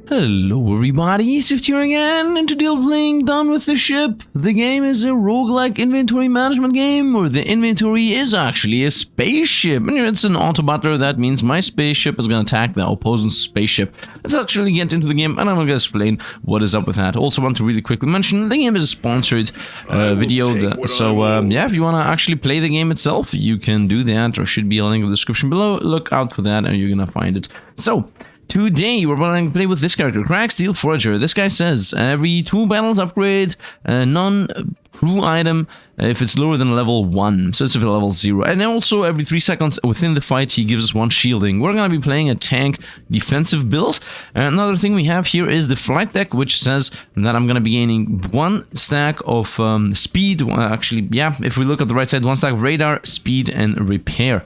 Hello everybody, Sifd here again, and today we're playing Down with the Ship. The game is a roguelike inventory management game, where the inventory is actually a spaceship. And it's an Autobattler, that means my spaceship is going to attack the opposing spaceship. Let's actually get into the game, and I'm going to explain what is up with that. Also want to really quickly mention, the game is a sponsored video, yeah, if you want to actually play the game itself, you can do that. There should be a link in the description below. Look out for that, and you're going to find it. So, today, we're going to play with this character, Crack Steel Forager. This guy says, every 2 battles upgrade, non-crew item if it's lower than level 1, so it's at level 0. And also, every 3 seconds within the fight, he gives us 1 shielding. We're going to be playing a tank defensive build. Another thing we have here is the flight deck, which says that I'm going to be gaining 1 stack of speed. Actually, yeah, if we look at the right side, 1 stack of radar, speed, and repair.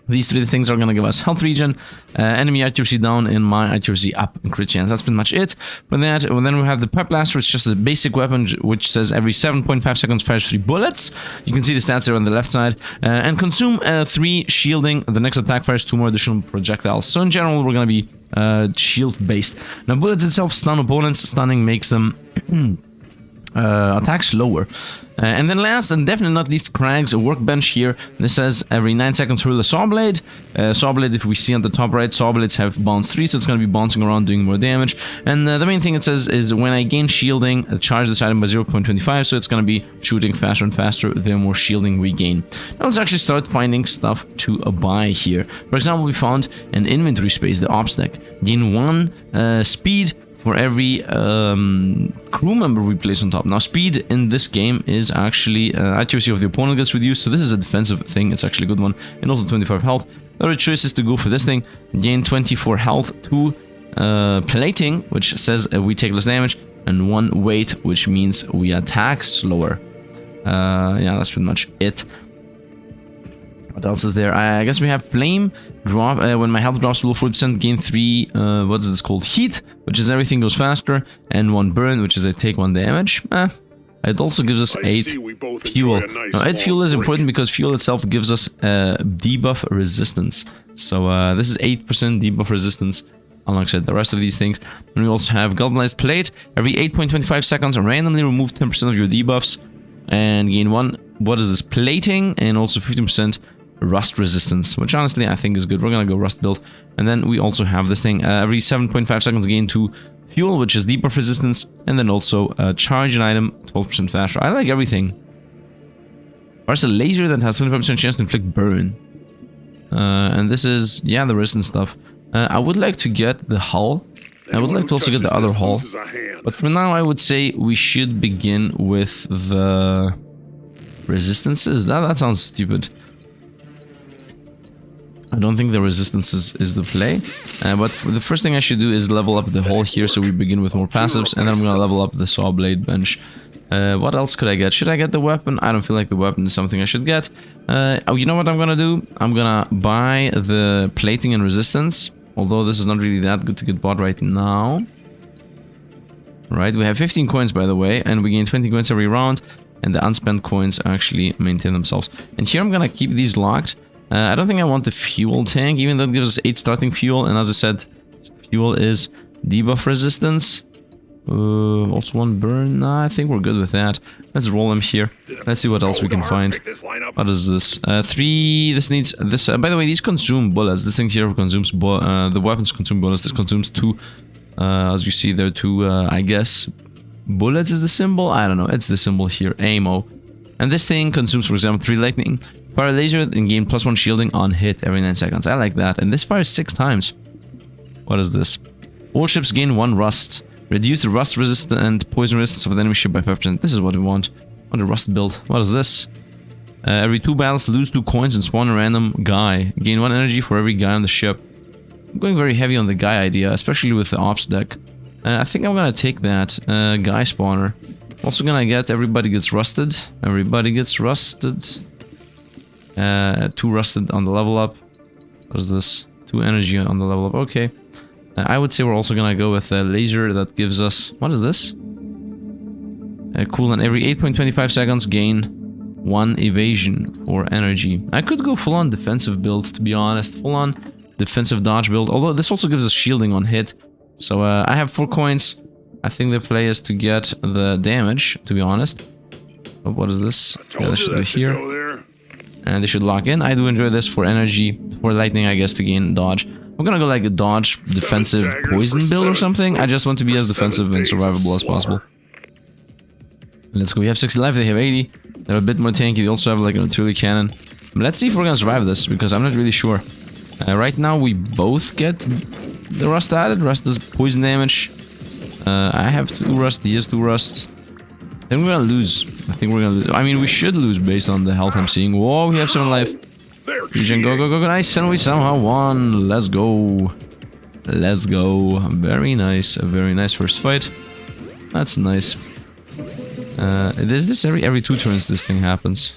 These 3 things are going to give us health regen, enemy accuracy down, and my accuracy up, and crit chance. That's pretty much it. But then we have the pipe blaster, which is just a basic weapon, which says every 7.5 seconds fires 3 bullets. You can see the stats there on the left side. And consume 3 shielding. The next attack fires 2 more additional projectiles. So in general, we're going to be shield based. Now bullets itself stun opponents. Stunning makes them attack slower. And then last and definitely not least, Crag's a workbench here. This says every 9 seconds hurl a saw blade. Saw blade, if we see on the top right, saw blades have bounce 3, so it's going to be bouncing around doing more damage. And the main thing it says is when I gain shielding, charge this item by 0.25, so it's going to be shooting faster and faster the more shielding we gain. Now let's actually start finding stuff to buy here. For example, we found an inventory space, the ops deck. Gain 1 speed for every crew member we place on top. Now, speed in this game is actually accuracy of the opponent gets reduced, so this is a defensive thing. It's actually a good one. And also 25 health. The other choice is to go for this thing. Gain 24 health, 2 plating, which says we take less damage, and 1 weight, which means we attack slower. Yeah, that's pretty much it. What else is there? I guess we have flame drop. When my health drops below 40%, gain 3, what is this called? Heat, which is everything goes faster, and 1 burn, which is I take 1 damage. It also gives us 8 fuel. Now, 8 fuel is important because fuel itself gives us debuff resistance. So this is 8% debuff resistance alongside the rest of these things. And we also have galvanized plate. Every 8.25 seconds, randomly remove 10% of your debuffs and gain 1. What is this? Plating, and also 15% rust resistance, which honestly I think is good. We're gonna go rust build. And then we also have this thing, every 7.5 seconds gain 2 fuel, which is debuff resistance, and then also charge an item 12% faster. I like everything. There's a laser that has 25% chance to inflict burn, and this is, yeah, the resistance stuff. I would like to get the hull. I would like to also get the other hull, but for now I would say we should begin with the resistances. That sounds stupid. I don't think the resistance is the play, but the first thing I should do is level up the hull here, so we begin with more passives, and then I'm gonna level up the saw blade bench. What else could I get? Should I get the weapon? I don't feel like the weapon is something I should get. Oh, you know what I'm gonna do? I'm gonna buy the plating and resistance, although this is not really that good to get bought right now. Right, we have 15 coins, by the way, and we gain 20 coins every round, and the unspent coins actually maintain themselves. And here I'm gonna keep these locked. I don't think I want the fuel tank, even though it gives us 8 starting fuel, and as I said, fuel is debuff resistance. Also 1 burn. Nah, I think we're good with that. Let's roll them here. Let's see what else we can find. What is this? 3. This needs this. By the way, these consume bullets. This thing here consumes the weapons consume bullets. This consumes 2. As you see there, 2. I guess bullets is the symbol. I don't know. It's the symbol here. Ammo. And this thing consumes, for example, 3 lightning. Fire laser and gain +1 shielding on hit every 9 seconds. I like that. And this fires 6 times. What is this? All ships gain 1 rust. Reduce the rust resistance and poison resistance of the enemy ship by 5%. This is what we want. On the rust build. What is this? Every 2 battles, lose 2 coins and spawn a random guy. Gain 1 energy for every guy on the ship. I'm going very heavy on the guy idea, especially with the ops deck. I think I'm gonna take that guy spawner. Also gonna get everybody gets rusted. Everybody gets rusted. 2 rusted on the level up. What is this? 2 energy on the level up. Okay. I would say we're also gonna go with a laser that gives us... What is this? Cool, and every 8.25 seconds gain 1 evasion for energy. I could go full-on defensive build, to be honest. Full-on defensive dodge build. Although this also gives us shielding on hit. So I have 4 coins. I think the play is to get the damage, to be honest. Oh, what is this? Yeah, this should be here. And they should lock in. I do enjoy this for energy, for lightning, I guess, to gain dodge. I'm gonna go like a dodge, defensive poison build or something. I just want to be as defensive and survivable as possible. Let's go. We have 60 life, they have 80. They're a bit more tanky. They also have like an artillery cannon. But let's see if we're gonna survive this, because I'm not really sure. Right now, we both get the rust added. Rust does poison damage. I have 2 rust, he has 2 rust. Then we're gonna lose. I think we're gonna lose. I mean, we should lose based on the health I'm seeing. Whoa, we have 7 life. Regen, go, go, go, go, nice. And we somehow won. Let's go. Let's go. Very nice. A very nice first fight. That's nice. Is this every 2 turns this thing happens?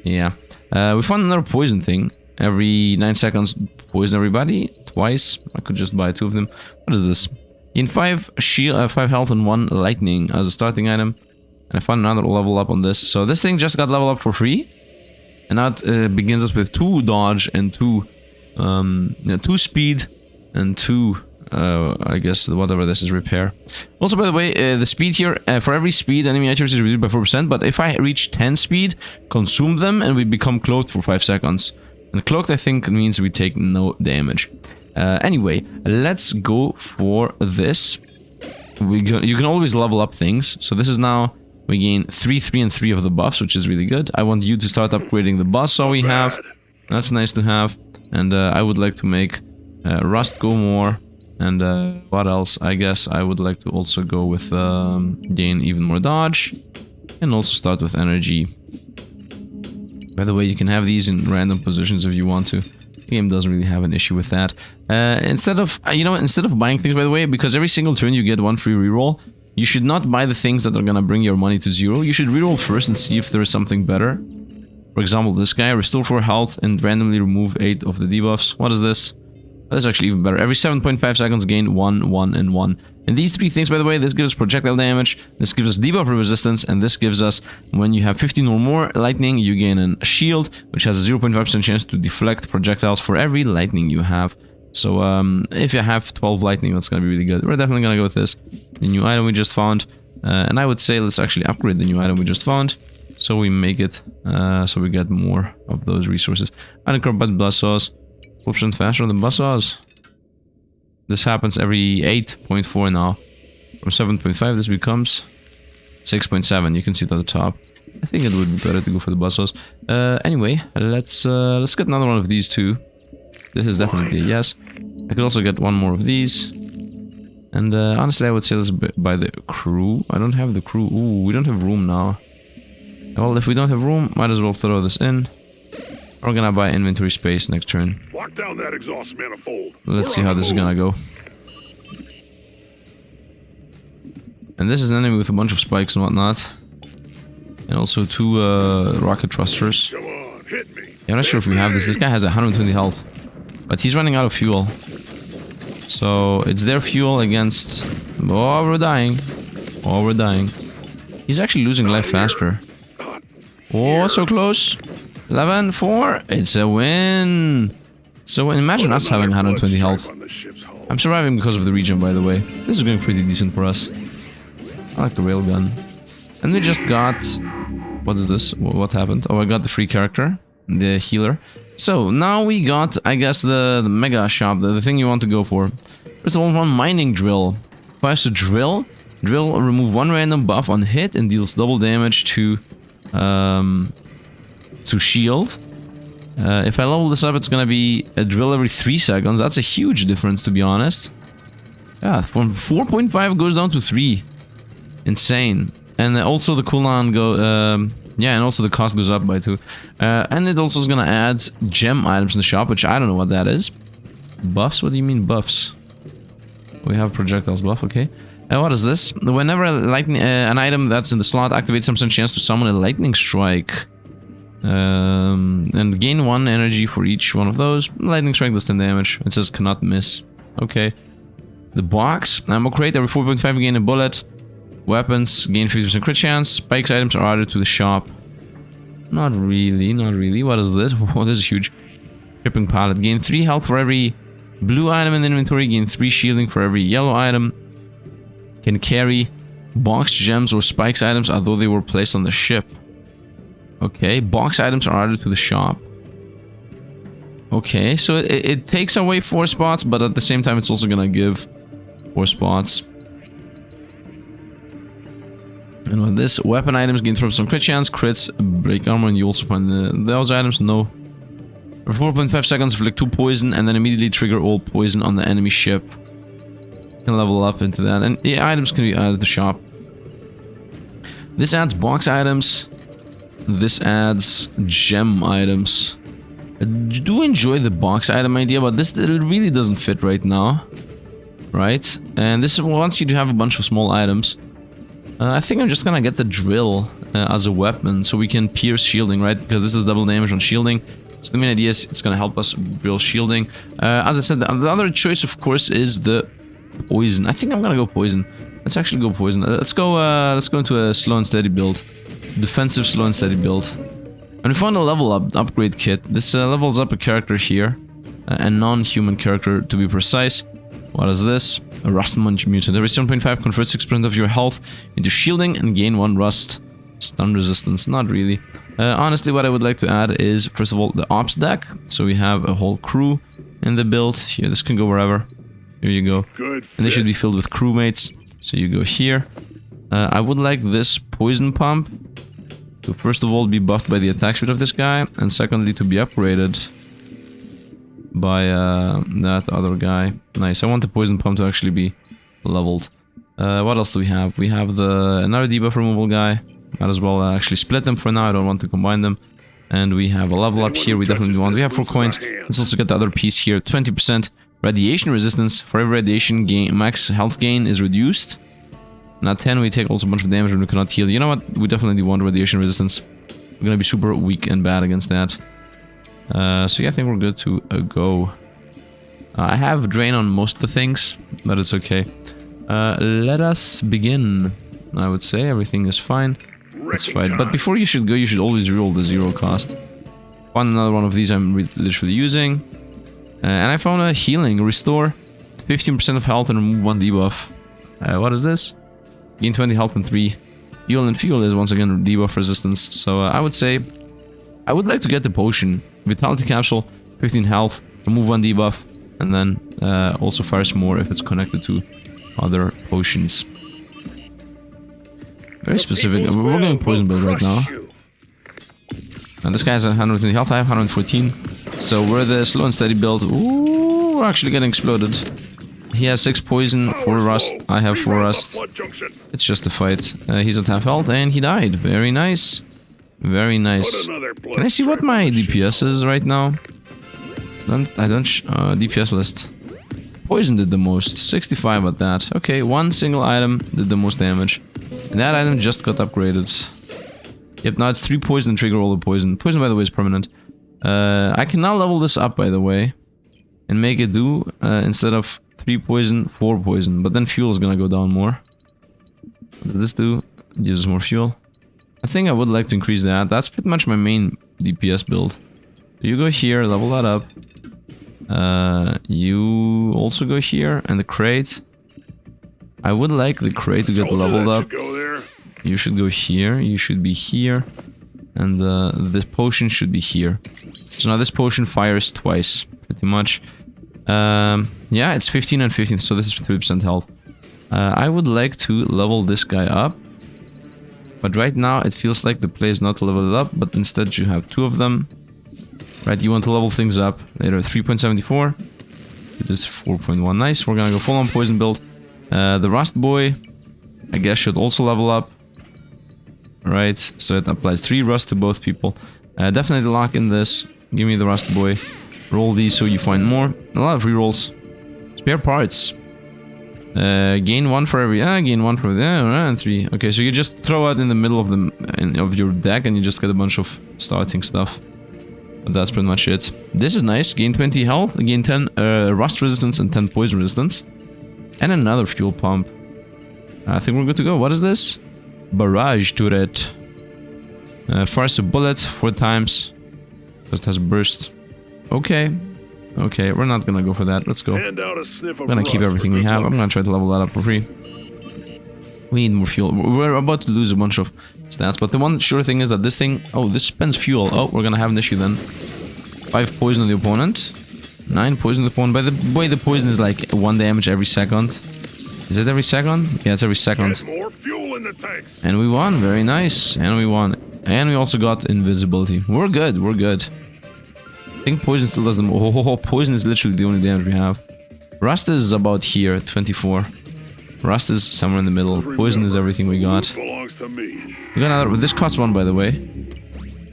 Yeah. We found another poison thing. Every 9 seconds, poison everybody. Twice. I could just buy 2 of them. What is this? Gain 5 shield, 5 health and 1 lightning as a starting item. And I found another level up on this. So this thing just got leveled up for free. And now it begins us with 2 dodge and 2 speed and 2, I guess, whatever this is, repair. Also, by the way, the speed here, for every speed, enemy items is reduced by 4%. But if I reach 10 speed, consume them and we become cloaked for 5 seconds. And cloaked, I think, means we take no damage. Anyway, let's go for this. You can always level up things. So this is now... We gain 3, 3, and 3 of the buffs, which is really good. I want you to start upgrading the buzzsaw we have. That's nice to have. And I would like to make rust go more. And what else? I guess I would like to also go with gain even more dodge. And also start with energy. By the way, you can have these in random positions if you want to. The game doesn't really have an issue with that. Instead of buying things, by the way, because every single turn you get 1 free reroll. You should not buy the things that are gonna bring your money to 0. You should reroll first and see if there is something better. For example, this guy, restore 4 health and randomly remove 8 of the debuffs. What is this? That's actually even better. Every 7.5 seconds gain 1, 1, and 1. And these 3 things, by the way, this gives us projectile damage, this gives us debuff resistance, and this gives us, when you have 15 or more lightning, you gain a shield, which has a 0.5% chance to deflect projectiles for every lightning you have. So, if you have 12 lightning, that's gonna be really good. We're definitely gonna go with this. The new item we just found. And I would say let's actually upgrade the new item we just found. So we make it, so we get more of those resources. Uncombat buzzsaws. 4% faster than buzzsaws. This happens every 8.4 now. From 7.5 this becomes 6.7. You can see it at the top. I think it would be better to go for the buzzsaws. Anyway, let's get another one of these too. This is definitely a yes. I could also get 1 more of these. And honestly, I would say let's buy the crew. I don't have the crew. Ooh, we don't have room now. Well, if we don't have room, might as well throw this in. We're gonna buy inventory space next turn. Lock down that exhaust manifold. Let's see how this is gonna go. And this is an enemy with a bunch of spikes and whatnot. And also 2 rocket thrusters. Come on, hit me. Yeah, I'm not sure if we have this. This guy has 120 health. But he's running out of fuel. So it's their fuel against... Oh, we're dying. Oh, we're dying. He's actually losing life faster. Oh, so close. 11, 4. It's a win. So imagine us having 120 health. I'm surviving because of the regen, by the way. This is going pretty decent for us. I like the railgun. And we just got... What is this? What happened? Oh, I got the free character. The healer. So, now we got, I guess, the mega shop, the thing you want to go for. First of all, 1 mining drill. If I have to drill, remove 1 random buff on hit and deals double damage to shield. If I level this up, it's gonna be a drill every 3 seconds. That's a huge difference, to be honest. Yeah, from 4.5 goes down to 3. Insane. And also the cooldown yeah, and also the cost goes up by 2. And it also is gonna add gem items in the shop, which I don't know what that is. Buffs? What do you mean buffs? We have projectiles buff, okay. What is this? Whenever an item that's in the slot activates some chance to summon a lightning strike. And gain 1 energy for each one of those. Lightning strike does 10 damage. It says cannot miss. Okay. The box. Ammo crate. Every 4.5 gain a bullet. Weapons gain 50% crit chance. Spikes items are added to the shop. Not really, not really. What is this? Oh, this is huge. Shipping pallet. Gain 3 health for every Blue item in the inventory, gain 3 shielding for every yellow item. Can carry boxed gems or spikes items, although they were placed on the ship. Okay, box items are added to the shop. Okay, so it takes away 4 spots, but at the same time it's also gonna give 4 spots. And with this, weapon items gain from some crit chance, crits, break armor, and you also find those items, no. For 4.5 seconds, inflict 2 poison, and then immediately trigger all poison on the enemy ship. You can level up into that, and yeah, items can be added to the shop. This adds box items. This adds gem items. I do enjoy the box item idea, but this really doesn't fit right now. Right? And this wants you to have a bunch of small items. I think I'm just gonna get the drill as a weapon, so we can pierce shielding, right? Because this is double damage on shielding. So the main idea is it's gonna help us drill shielding. As I said, the other choice, of course, is the poison. I think I'm gonna go poison. Let's actually go poison. Let's go into a slow and steady build. Defensive slow and steady build. And we found a level upgrade kit. This levels up a character here. A non-human character, to be precise. What is this? A rust mutant. Every 7.5 converts 6% of your health into shielding and gain 1 rust. Stun resistance, not really. Honestly, what I would like to add is, first of all, the ops deck. So we have a whole crew in the build. Here, this can go wherever. Here you go. Good. And they should be filled with crewmates. So you go here. I would like this poison pump to first of all be buffed by the attack speed of this guy, and secondly to be upgraded by that other guy. Nice. I want the poison pump to actually be leveled. What else do we have? We have another debuff removal guy. Might as well actually split them for now. I don't want to combine them. And we have a level up here. We definitely want. We have 4 coins. Let's also get the other piece here. 20% radiation resistance. For every radiation gain, max health gain is reduced. Now 10, we take also a bunch of damage and we cannot heal. You know what? We definitely want radiation resistance. We're gonna be super weak and bad against that. So yeah, I think we're good to go. I have drain on most of the things, but it's okay. Let us begin. I would say everything is fine. Let's fight. But before you should go, you should always reroll the 0 cost. Found another one of these I'm literally using. And I found a healing. Restore 15% of health and remove 1 debuff. What is this? Gain 20 health and 3 fuel, and fuel is once again debuff resistance. So I would say I would like to get the potion. Vitality capsule, 15 health, remove 1 debuff, and then also fires more if it's connected to other potions. Very specific. We're going poison build right now. And this guy has 120 health, I have 114. So we're the slow and steady build. Ooh, we're actually getting exploded. He has 6 poison, 4 rust, I have 4 rust. It's just a fight. He's at half health and he died. Very nice. Very nice. Can I see what my DPS is right now? DPS list. Poison did the most. 65 at that. Okay, 1 single item did the most damage. And that item just got upgraded. Yep, now it's 3 poison and trigger all the poison. Poison, by the way, is permanent. I can now level this up, by the way. And make it do, instead of 3 poison, 4 poison. But then fuel is gonna go down more. What did this do? It uses more fuel. I think I would like to increase that. That's pretty much my main DPS build. You go here, level that up. You also go here, and the crate. I would like the crate to get leveled up. You should go here, you should be here. And this potion should be here. So now this potion fires twice, pretty much. Yeah, it's 15 and 15, so this is 3% health. I would like to level this guy up. But right now it feels like the play is not to level it up, but instead you have 2 of them. Right, you want to level things up later. 3.74. It is 4.1. Nice, we're gonna go full on poison build. The Rust Boy, I guess, should also level up. Right, so it applies 3 rust to both people. Definitely lock in this. Give me the Rust Boy. Roll these so you find more. A lot of rerolls. Spare parts. Gain 1 for every... gain 1 for... and 3. Okay, so you just throw out in the middle of your deck and you just get a bunch of starting stuff. But that's pretty much it. This is nice. Gain 20 health, gain 10 rust resistance and 10 poison resistance. And another fuel pump. I think we're good to go. What is this? Barrage turret. Fires a bullet 4 times. Just has burst. Okay. Okay, we're not gonna go for that. Let's go. Hand out a sniff of I'm gonna keep rust everything for we good have. luck. I'm gonna try to level that up for free. We need more fuel. We're about to lose a bunch of stats, but the one sure thing is that this thing... Oh, this spends fuel. Oh, we're gonna have an issue then. 5 poison on the opponent. 9 poison on the opponent. By the way, the poison is like 1 damage every second. Is it every second? Yeah, it's every second. Get more fuel in the tanks. And we won. Very nice. And we won. And we also got invisibility. We're good. We're good. I think poison still does the... Oh, poison is literally the only damage we have. Rust is about here, 24. Rust is somewhere in the middle. Poison is everything we got. Belongs to me. We got another... This costs 1, by the way.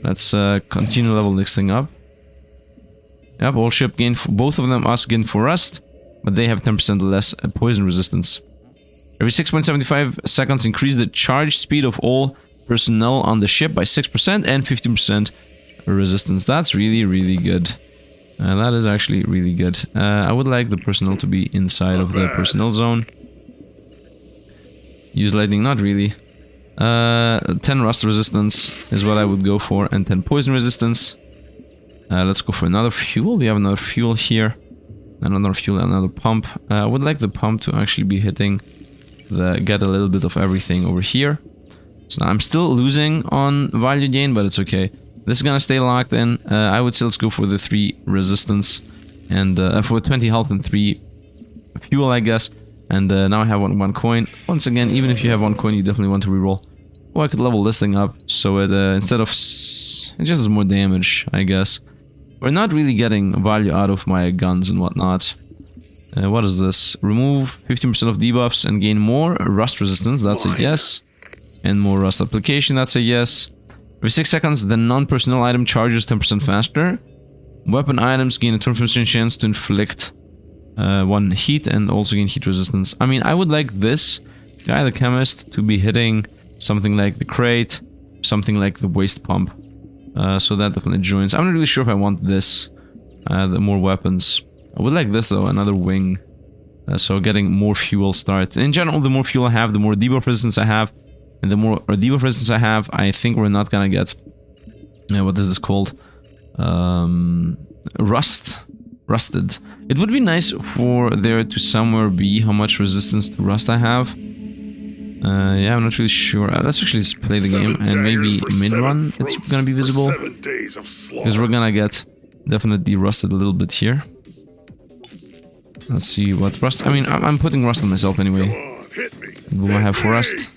Let's continue level this thing up. Yep, all ship gain... Both of them, us gain for Rust. But they have 10% less poison resistance. Every 6.75 seconds increase the charge speed of all personnel on the ship by 6% and 15% resistance. That's really, really good. That is actually really good. I would like the personnel to be inside of the personnel zone. Use lightning, not really. 10 rust resistance is what I would go for, and 10 poison resistance. Let's go for another fuel. We have another fuel here. Another fuel, another pump. I would like the pump to actually be hitting the... Get a little bit of everything over here. So now I'm still losing on value gain, but it's okay. This is gonna stay locked in. I would say let's go for the 3 resistance. And for 20 health and 3 fuel, I guess. And now I have one coin. Once again, even if you have 1 coin, you definitely want to reroll. Or I could level this thing up, so it instead of... It just has more damage, I guess. We're not really getting value out of my guns and whatnot. What is this? Remove 15% of debuffs and gain more rust resistance, that's a yes. And more rust application, that's a yes. Every 6 seconds, the non-personnel item charges 10% faster. Weapon items gain a 20% chance to inflict 1 heat and also gain heat resistance. I mean, I would like this guy, the chemist, to be hitting something like the crate, something like the waste pump. So that definitely joins. I'm not really sure if I want this, the more weapons. I would like this though, another wing. So getting more fuel start. In general, the more fuel I have, the more debuff resistance I have. And the more debuff resistance I have, I think we're not gonna get... what is this called? Rusted. It would be nice for there to somewhere be how much resistance to rust I have. Yeah, I'm not really sure. Let's actually just play the game and maybe mid-run it's gonna be visible. Because we're gonna get definitely rusted a little bit here. Let's see what rust... I mean, I'm putting rust on myself anyway. What do I have for rust?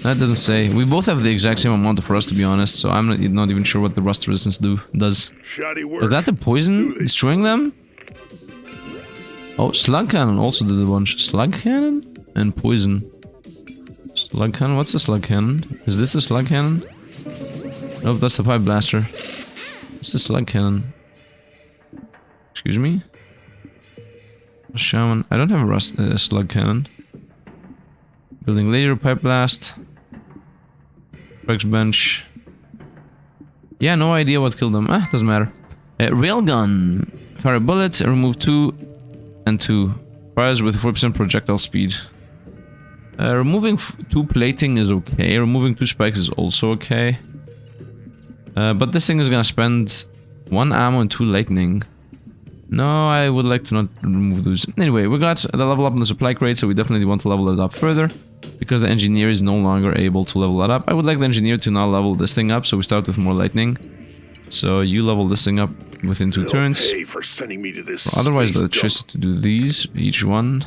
That doesn't say. We both have the exact same amount of rust, to be honest, so I'm not even sure what the rust resistance does. Is that the poison destroying them? Oh, slug cannon also did a bunch. Slug cannon and poison. Slug cannon? What's the slug cannon? Is this the slug cannon? Nope, that's the pipe blaster. What's the slug cannon? Excuse me? Shaman. I don't have a slug cannon. Building laser, pipe blast. Rex bench. Yeah, no idea what killed them. Doesn't matter. Railgun. Fire a bullet, remove 2 and 2. Fires with 4% projectile speed. Removing 2 plating is okay. Removing 2 spikes is also okay. But this thing is gonna spend 1 ammo and 2 lightning. No, I would like to not remove those. Anyway, we got the level up on the supply crate, so we definitely want to level it up further. Because the engineer is no longer able to level that up. I would like the engineer to now level this thing up, so we start with more lightning. So you level this thing up within 2 turns. Otherwise, the electricity to do these, each one.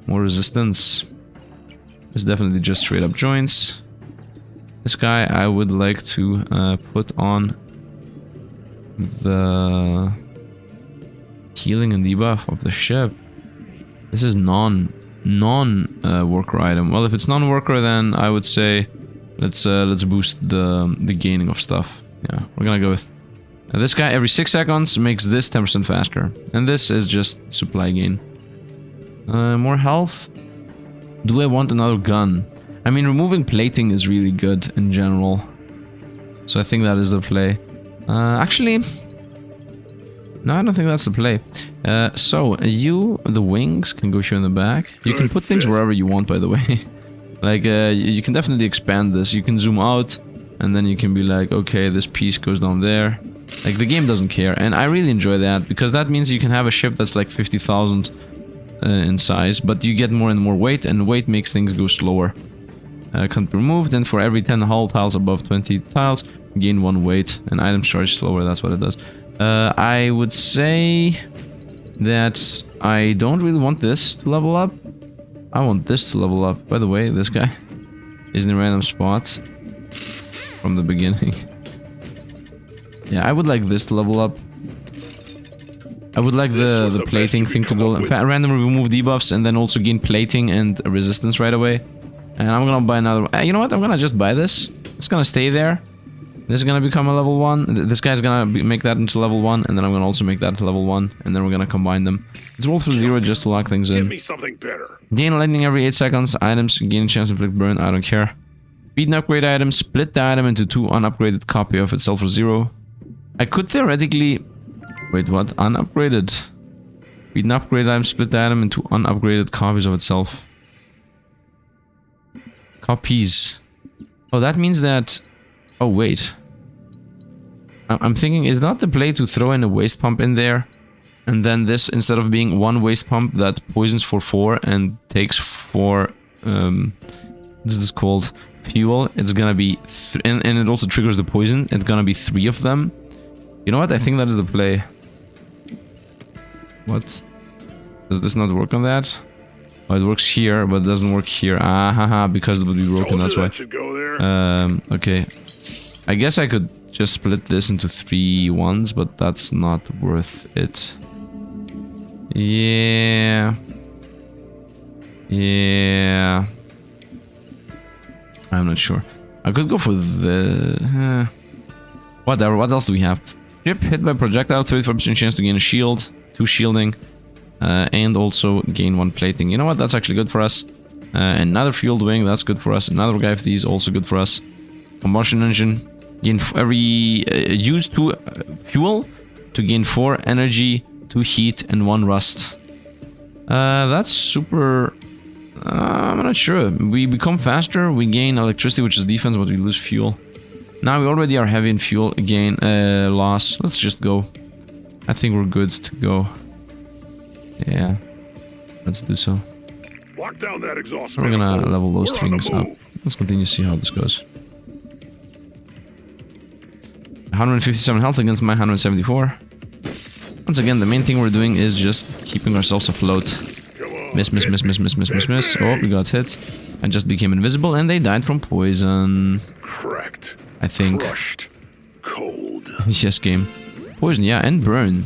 More resistance. It's definitely just straight up joints. This guy I would like to put on the healing and debuff of the ship. This is non-worker item. Well, if it's non-worker, then I would say let's boost the gaining of stuff. Yeah, we're gonna go with this guy. Every 6 seconds makes this 10% faster, and this is just supply gain. More health. Do I want another gun? I mean, removing plating is really good in general, so I think that is the play. Actually, no, I don't think that's the play. So, the wings can go here in the back. You can put things wherever you want, by the way. Like, you can definitely expand this. You can zoom out And then you can be like, okay, this piece goes down there. Like, the game doesn't care. And I really enjoy that, because that means you can have a ship that's like 50,000 in size, but you get more and more weight, and weight makes things go slower. Can't be removed, and for every 10 hull tiles above 20 tiles, gain 1 weight, and items charge slower, that's what it does. I would say that I don't really want this to level up. I want this to level up. By the way, this guy is in a random spot from the beginning. Yeah, I would like this to level up. I would like the plating thing to go. Randomly remove debuffs and then also gain plating and resistance right away. And I'm gonna buy another. You know what? I'm gonna just buy this. It's gonna stay there. This is gonna become a level 1. This guy's gonna make that into level 1, and then I'm gonna also make that into level 1, and then we're gonna combine them. Let's roll through 0 just to lock things in. Give me something better. Gain lightning every 8 seconds. Items gain a chance to inflict burn. I don't care. Beat and upgrade items. Split the item into 2 unupgraded copy of itself for 0. I could theoretically... Wait, what? Unupgraded. Beat and upgrade item. Split the item into unupgraded copies of itself. Copies. Oh, that means that... Oh, wait. I'm thinking, is not the play to throw in a waste pump in there? And then this, instead of being 1 waste pump that poisons for 4 and takes 4... what is this called? Fuel. It's gonna be... and it also triggers the poison. It's gonna be 3 of them. You know what? I think that is the play. What? Does this not work on that? Oh, it works here, but it doesn't work here. Ah, haha, because it would be broken, that's why. That should go there. Okay. I guess I could just split this into 3 ones, but that's not worth it. Yeah. Yeah. I'm not sure. I could go for the... whatever, what else do we have? Ship hit by projectile, 34% chance to gain a shield, 2 shielding, and also gain 1 plating. You know what, that's actually good for us. Another fueled wing, that's good for us. Another guy of these, also good for us. Combustion engine, gain use 2 fuel to gain 4 energy, 2 heat, and 1 rust. That's super... I'm not sure. We become faster, we gain electricity, which is defense, but we lose fuel. Now we already are heavy in fuel gain loss. Let's just go. I think we're good to go. Yeah, let's do so. Lock down that exhaust. We're gonna level those things up. Let's continue to see how this goes. 157 health against my 174. Once again, the main thing we're doing is just keeping ourselves afloat. Miss. Oh, we got hit. I just became invisible and they died from poison. Cracked. I think. Crushed. Cold. Yes, game. Poison, yeah, and burn.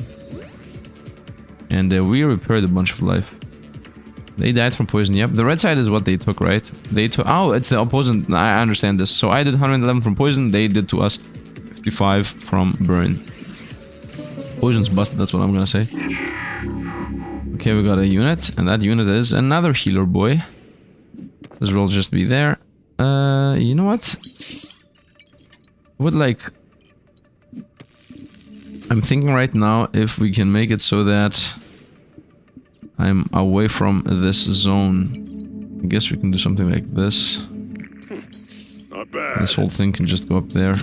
And we repaired a bunch of life. They died from poison, yep. The red side is what they took, right? They took... Oh, it's the opposite. I understand this. So I did 111 from poison, they did to us 55 from burn. Poison's busted, that's what I'm gonna say. Okay, we got a unit, and that unit is another healer boy. This will just be there. You know what? Would like... I'm thinking right now if we can make it so that I'm away from this zone. I guess we can do something like this. Not bad. This whole thing can just go up there.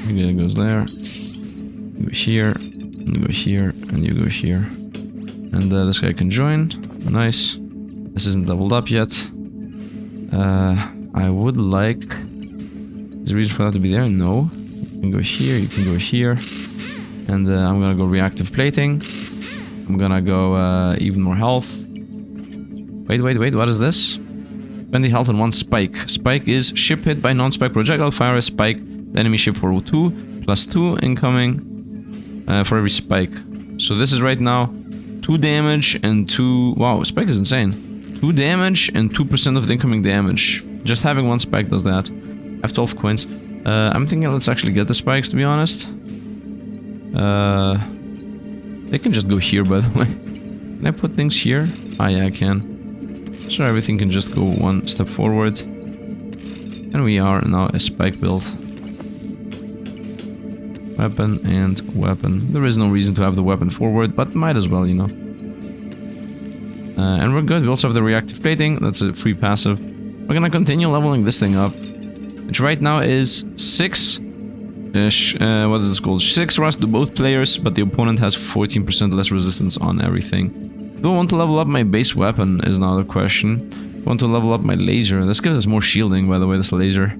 Okay, it goes there. You go here, and you go here, and you go here. And this guy can join. Nice. This isn't doubled up yet. I would like... Is there a reason for that to be there? No. You can go here, you can go here. And I'm gonna go reactive plating. I'm gonna go even more health. Wait, what is this? 20 health and 1 spike. Spike is ship hit by non-spike projectile, fire a spike, the enemy ship for 2, plus 2 incoming for every spike. So this is right now 2 damage and 2... Wow, spike is insane. 2 damage and 2% of the incoming damage. Just having 1 spike does that. I have 12 coins. I'm thinking let's actually get the spikes, to be honest. They can just go here, by the way. Can I put things here? Ah, yeah, I can. So everything can just go 1 step forward. And we are now a spike build. Weapon and weapon. There is no reason to have the weapon forward, but might as well, you know. And we're good. We also have the reactive plating. That's a free passive. We're gonna continue leveling this thing up. which right now is 6. What is this called? 6 rust to both players, but the opponent has 14% less resistance on everything. Do I want to level up my base weapon is another question. I want to level up my laser. This gives us more shielding, by the way, this laser.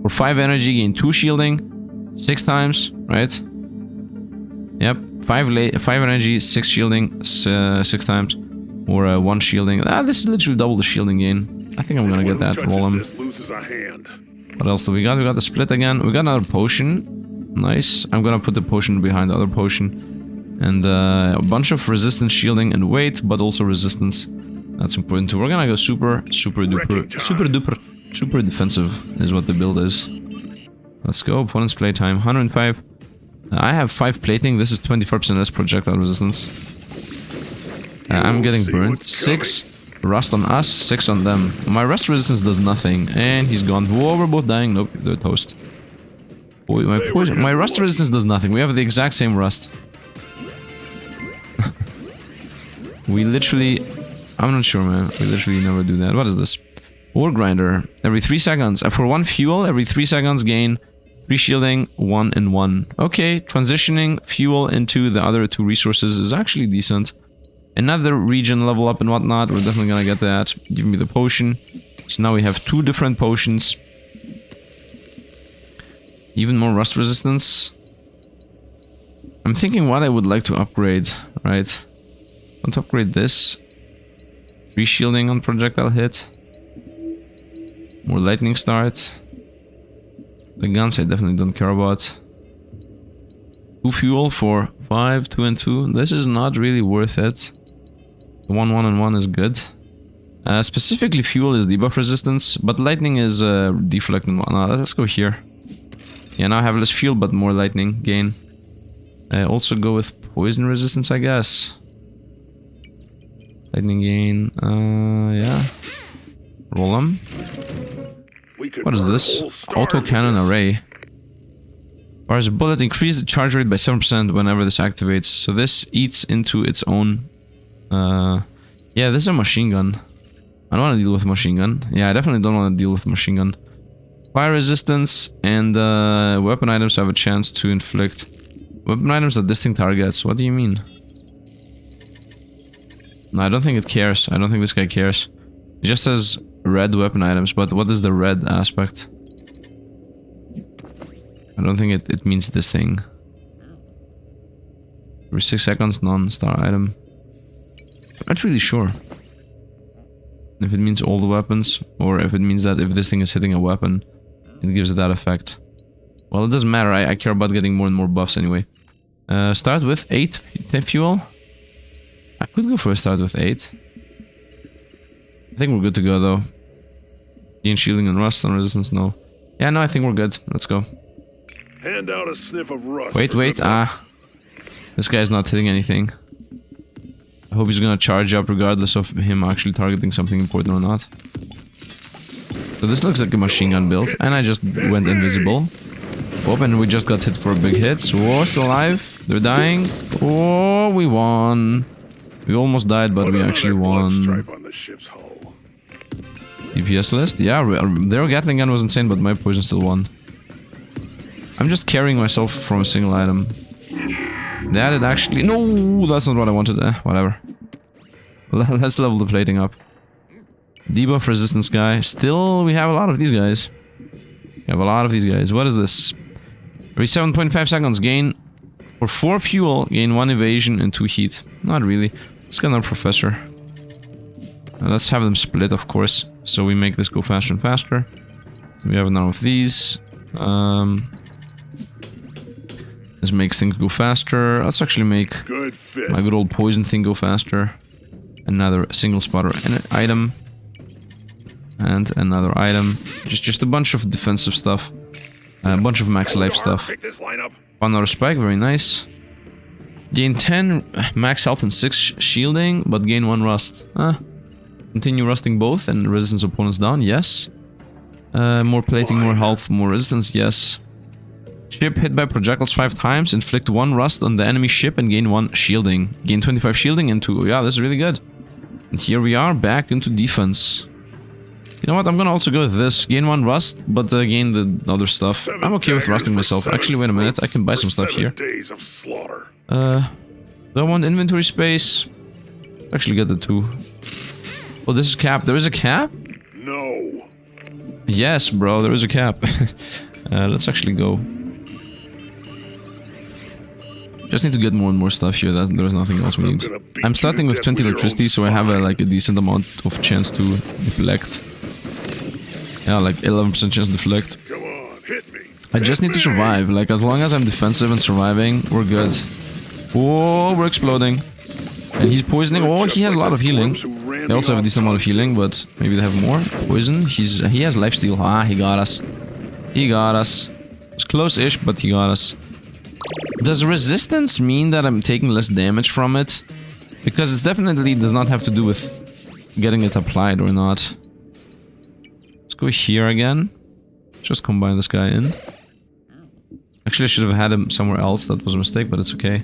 For 5 energy, gain 2 shielding. 6 times, right? Yep. 5 energy, 6 shielding, 6 times. Or 1 shielding. This is literally double the shielding gain. I think I'm gonna get that. Roll him. What else do we got? We got the split again. We got another potion. Nice. I'm gonna put the potion behind the other potion. And a bunch of resistance, shielding, and weight, but also resistance. That's important too. We're gonna go super defensive is what the build is. Let's go. Opponent's playtime 105. I have 5 plating. This is 25% less projectile resistance. I'm getting burned. 6 rust on us, 6 on them. My rust resistance does nothing, and he's gone. Whoa, we're both dying. Nope, they're toast. Boy, my rust resistance does nothing. We have the exact same rust. We literally... I'm not sure, man. We literally never do that. What is this? Ore grinder. Every 3 seconds. For 1 fuel, every 3 seconds gain 3 shielding, 1 and 1. Okay, transitioning fuel into the other 2 resources is actually decent. Another region level up and whatnot. We're definitely gonna get that. Give me the potion. So now we have 2 different potions. Even more rust resistance. I'm thinking what I would like to upgrade, right? I want to upgrade this. 3 shielding on projectile hit. More lightning start. The guns I definitely don't care about. 2 fuel for 5, 2 and 2. This is not really worth it. 1, 1 and 1 is good. Specifically fuel is debuff resistance, but lightning is deflect and whatnot. Let's go here. Yeah, now I have less fuel but more lightning gain. Also go with poison resistance, I guess. Lightning gain, yeah. Roll them. What is this? Auto cannon array. Fires a bullet, increase the charge rate by 7% whenever this activates. So this eats into its own... yeah, this is a machine gun. I don't want to deal with a machine gun. Yeah, I definitely don't want to deal with a machine gun. Fire resistance and weapon items have a chance to inflict... Weapon items are distinct targets. What do you mean? No, I don't think it cares. I don't think this guy cares. It just says red weapon items, but what is the red aspect? I don't think it means this thing. Every 6 seconds, non-star item. I'm not really sure. If it means all the weapons, or if it means that if this thing is hitting a weapon, it gives it that effect. Well, it doesn't matter. I care about getting more and more buffs anyway. Start with 8 fuel. I could go for a start with 8. I think we're good to go though. Gain shielding and rust on resistance, no. Yeah, no, I think we're good. Let's go. Hand out a sniff of rust. Wait. This guy's not hitting anything. I hope he's gonna charge up regardless of him actually targeting something important or not. So this looks like a machine gun build, and I just went invisible. Oh, and we just got hit for big hits. Whoa, still alive. They're dying. Oh, we won. We almost died, but we actually won. DPS list? Yeah, their Gatling gun was insane, but my poison still won. I'm just carrying myself from a single item. That it actually... No, that's not what I wanted. Whatever. Let's level the plating up. Debuff resistance guy. Still, we have a lot of these guys. We have a lot of these guys. What is this? Every 7.5 seconds, gain... For 4 fuel, gain 1 evasion and 2 heat. Not really. Let's get another professor. Let's have them split, of course. So we make this go faster and faster. We have none of these. This makes things go faster. Let's actually make my good old poison thing go faster. Another single spotter and an item. And another item. Just a bunch of defensive stuff. A bunch of max life stuff. One auto spike, very nice. Gain 10 max health and 6 shielding, but gain 1 rust. Continue rusting both and resistance opponents down, yes. More plating, more health, more resistance, yes. Ship hit by projectiles 5 times, inflict 1 rust on the enemy ship and gain 1 shielding. Gain 25 shielding and 2. Yeah, this is really good. And here we are, back into defense. You know what? I'm gonna also go with this. Gain 1 rust, but gain the other stuff. I'm okay with rusting myself. Actually, wait a minute. I can buy some stuff here. Days of slaughter. Do I want inventory space? Actually, get the 2. Oh, this is cap. There is a cap? No. Yes, bro. There is a cap. Let's actually go. Just need to get more and more stuff here. There's nothing else we need. I'm starting with 20 electricity, so I have like a decent amount of chance to deflect. Yeah, like 11% chance to deflect. Come on, hit me. I just need to survive. Like, as long as I'm defensive and surviving, we're good. Oh, we're exploding. And he's poisoning. Oh, he has a lot of healing. They also have a decent amount of healing, but maybe they have more. Poison. He has lifesteal. Ah, he got us. He got us. It's close-ish, but he got us. Does resistance mean that I'm taking less damage from it? Because it definitely does not have to do with getting it applied or not. Let's go here again. Just combine this guy in. Actually, I should have had him somewhere else. That was a mistake, but it's okay.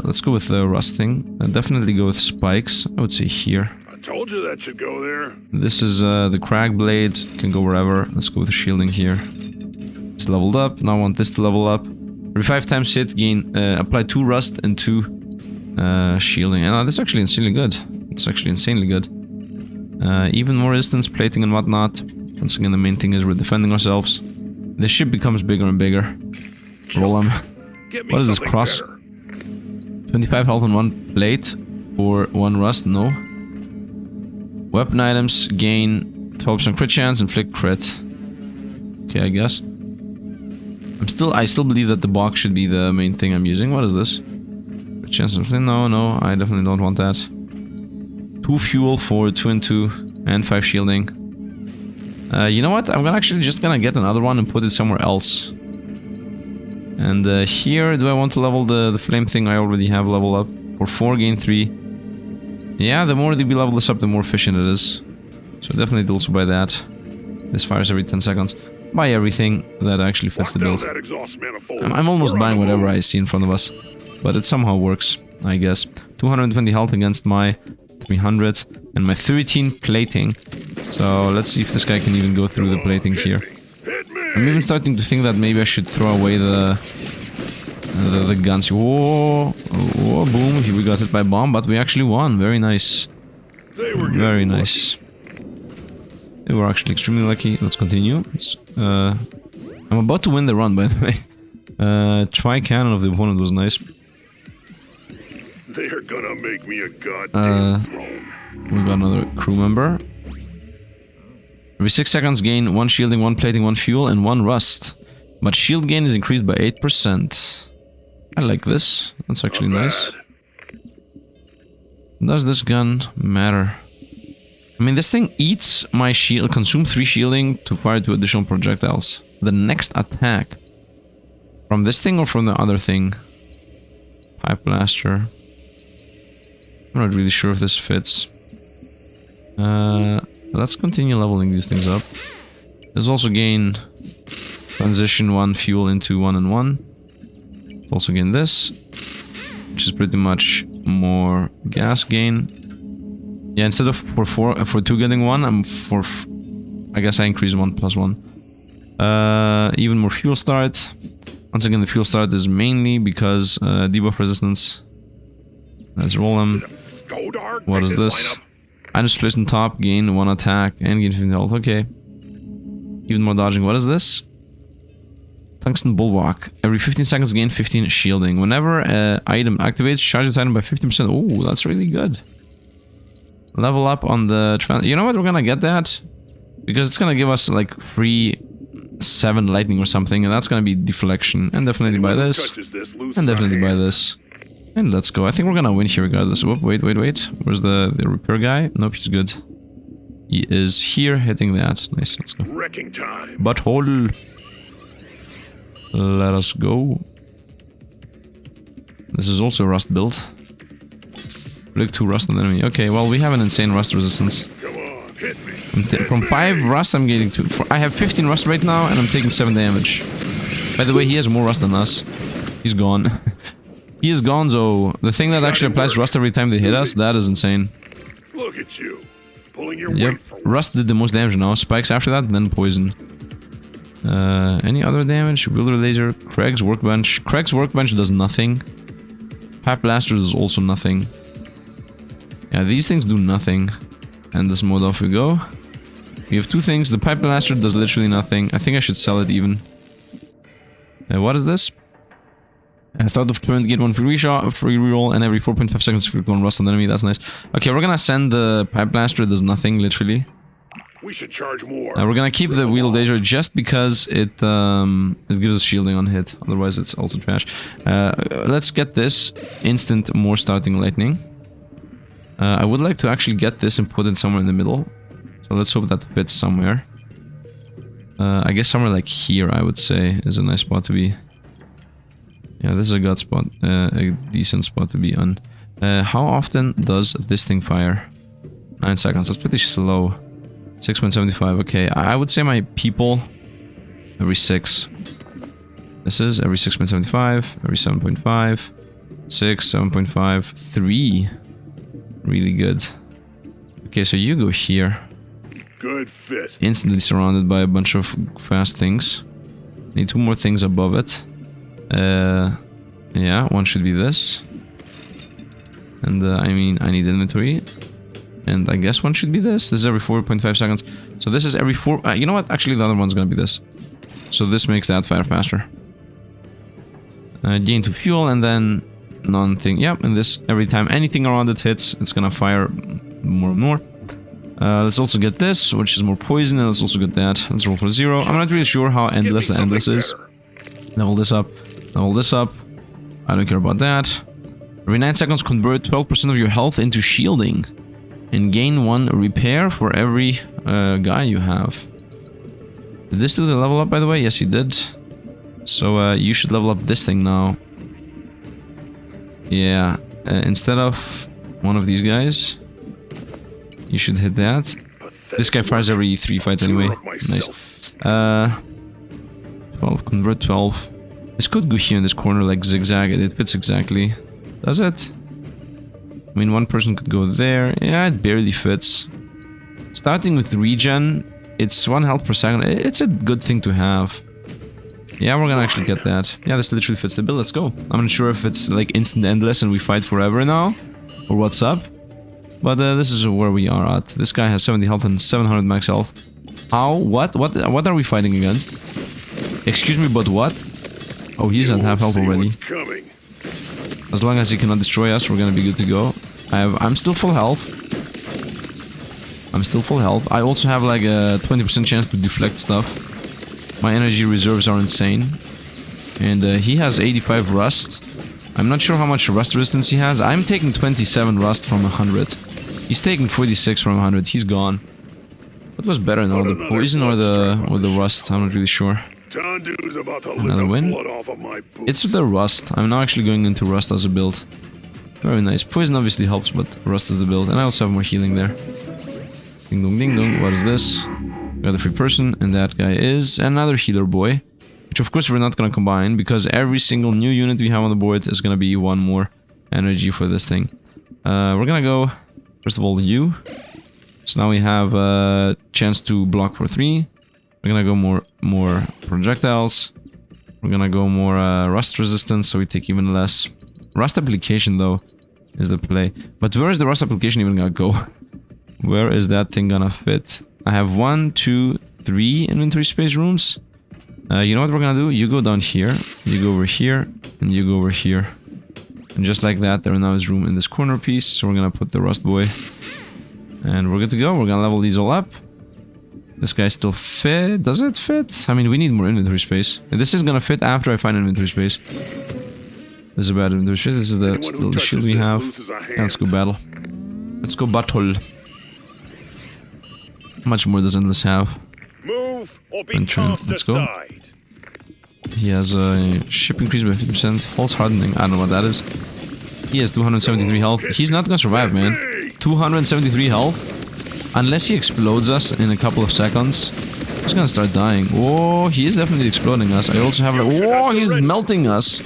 Let's go with the rusting. Definitely go with spikes. I would say here. I told you that should go there. This is the crag blade. Can go wherever. Let's go with shielding here. It's leveled up. Now I want this to level up. Every 5 times hit, gain, apply 2 rust and 2 shielding. And this is actually insanely good. It's actually insanely good. Even more resistance, plating and whatnot. Once again, the main thing is we're defending ourselves. The ship becomes bigger and bigger. Roll him. What is this cross? Better. 25 health on 1 plate or 1 rust? No. Weapon items gain 12% crit chance, inflict crit. Okay, I guess. I still believe that the box should be the main thing I'm using. What is this? Crit chance of no, I definitely don't want that. 2 fuel for 2 and 2 and 5 shielding. You know what? I'm just gonna get another one and put it somewhere else. And here, do I want to level the flame thing? I already have level up. For 4, gain 3. Yeah, the more we level this up, the more efficient it is. So definitely do also buy that. This fires every 10 seconds. Buy everything that actually fits the build. I'm almost buying whatever I see in front of us. But it somehow works, I guess. 220 health against my 300 and my 13 plating. So let's see if this guy can even go through the plating here. I'm even starting to think that maybe I should throw away the guns. Whoa, boom, we got hit by bomb, but we actually won. Very nice. Very nice. They were actually extremely lucky. Let's continue. I'm about to win the run, by the way. Tri-cannon of the opponent was nice. They're gonna make me a goddamn throne. We got another crew member. Every 6 seconds gain 1 shielding, 1 plating, 1 fuel, and 1 rust. But shield gain is increased by 8%. I like this. That's actually nice. Does this gun matter? I mean, this thing eats my shield, consume 3 shielding to fire 2 additional projectiles. The next attack. From this thing or from the other thing? Pipe blaster. I'm not really sure if this fits. Let's continue leveling these things up. There's also gain transition 1 fuel into 1 and 1. Also gain this, which is pretty much more gas gain. Yeah, instead of for 2 getting 1, I'm for I guess I increase 1 plus 1. Even more fuel start. Once again, the fuel start is mainly because debuff resistance. Let's roll them. What is this? Items placed on top, gain 1 attack and gain 15 health. Okay. Even more dodging. What is this? Tungsten bulwark. Every 15 seconds gain 15 shielding. Whenever an item activates, charge this item by 15%. Oh, that's really good. Level up on the... You know what? We're gonna get that. Because it's gonna give us like free 7 lightning or something. And that's gonna be deflection. And definitely buy this. And definitely buy this. And let's go. I think we're gonna win here regardless. Whoop, wait. Where's the repair guy? Nope, he's good. He is here hitting that. Nice, let's go. Wrecking time. Butthole. Let us go. This is also a rust build. Look, 2 rust on the enemy. Okay, well, we have an insane rust resistance. Come on, hit me. From 5 rust, I'm getting 2. I have 15 rust right now, and I'm taking 7 damage. By the way, he has more rust than us. He's gone. He is gonzo. The thing that actually applies rust every time they hit us, that is insane. Look at you. pulling your Yep. weight for Rust did the most damage now. Spikes after that, then poison. Any other damage? Wielder laser. Craig's workbench. Craig's workbench does nothing. Pipe blaster does also nothing. Yeah, these things do nothing. And this mode, off we go. We have two things. The pipe blaster does literally nothing. I think I should sell it even. What is this? Start of turn, get one free shot, free reroll, and every 4.5 seconds click on rust on the enemy. That's nice. Okay, we're gonna send the pipe blaster. It does nothing, literally. We should charge more. We're gonna keep the wheel laser just because it gives us shielding on hit. Otherwise, it's also trash. Let's get this instant more starting lightning. I would like to actually get this and put it somewhere in the middle. So let's hope that fits somewhere. I guess somewhere like here, I would say, is a nice spot to be. Yeah, this is a good spot, a decent spot to be on. How often does this thing fire? 9 seconds. That's pretty slow. 6.75. Okay, I would say my people every 6. This is every 6.75, every 7.5, 6, 7.5, 3. Really good. Okay, so you go here. Good fit. Instantly surrounded by a bunch of fast things. Need 2 more things above it. Yeah, one should be this. And I mean, I need inventory. And I guess one should be this. This is every 4.5 seconds. So this is every 4... you know what? Actually, the other one's gonna be this. So this makes that fire faster. Gain 2 fuel and then non-thing. Yep, and this, every time anything around it hits, it's gonna fire more and more. Let's also get this, which is more poison, and let's also get that. Let's roll for 0. I'm not really sure how endless the endless is. Level this up. Level this up. I don't care about that. Every 9 seconds, convert 12% of your health into shielding. And gain 1 repair for every guy you have. Did this do the level up, by the way? Yes, it did. So you should level up this thing now. Yeah. Instead of one of these guys, you should hit that. This guy fires every 3 fights anyway. Nice. 12. Convert 12. This could go here in this corner, like zigzag. It fits exactly. Does it? I mean, one person could go there. Yeah, it barely fits. Starting with regen, it's 1 health per second. It's a good thing to have. Yeah, we're gonna actually get that. Yeah, this literally fits the bill. Let's go. I'm not sure if it's like instant endless and we fight forever now, or what's up. But this is where we are at. This guy has 70 health and 700 max health. How? What are we fighting against? Excuse me, but what? Oh, he's at half health already. As long as he cannot destroy us, we're gonna be good to go. I'm still full health. I'm still full health. I also have like a 20% chance to deflect stuff. My energy reserves are insane. And he has 85 rust. I'm not sure how much rust resistance he has. I'm taking 27 rust from 100. He's taking 46 from 100. He's gone. What was better now, the poison or the rust? I'm not really sure. Another win. It's the rust. I'm now actually going into rust as a build. Very nice. Poison obviously helps, but rust is the build. And I also have more healing there. Ding dong ding dong. What is this? Got a free person, and that guy is another healer boy. Which of course we're not gonna combine, because every single new unit we have on the board is gonna be 1 more energy for this thing. We're gonna go, first of all, you. So now we have a chance to block for 3. We're gonna go more projectiles. We're gonna go more rust resistance, so we take even less. Rust application, though, is the play. But where is the rust application even gonna go? Where is that thing gonna fit? I have 1, 2, 3 inventory space rooms. You know what we're gonna do? You go down here, you go over here, and you go over here. And just like that, there now is room in this corner piece, so we're gonna put the rust boy. And we're good to go. We're gonna level these all up. This guy still fit. Does it fit? I mean, we need more inventory space. And this is gonna fit after I find inventory space. This is a bad inventory space. This is still the shield we have. Yeah, let's go battle. Let's go battle. How much more does Endless have? Move or be cast let's go. aside. He has a ship increase by 50%. Pulse hardening. I don't know what that is. He has 273 health. He's not gonna survive, man. 273 health. Unless he explodes us in a couple of seconds, he's gonna start dying. Oh, he is definitely exploding us. I also have like, oh, he's melting us.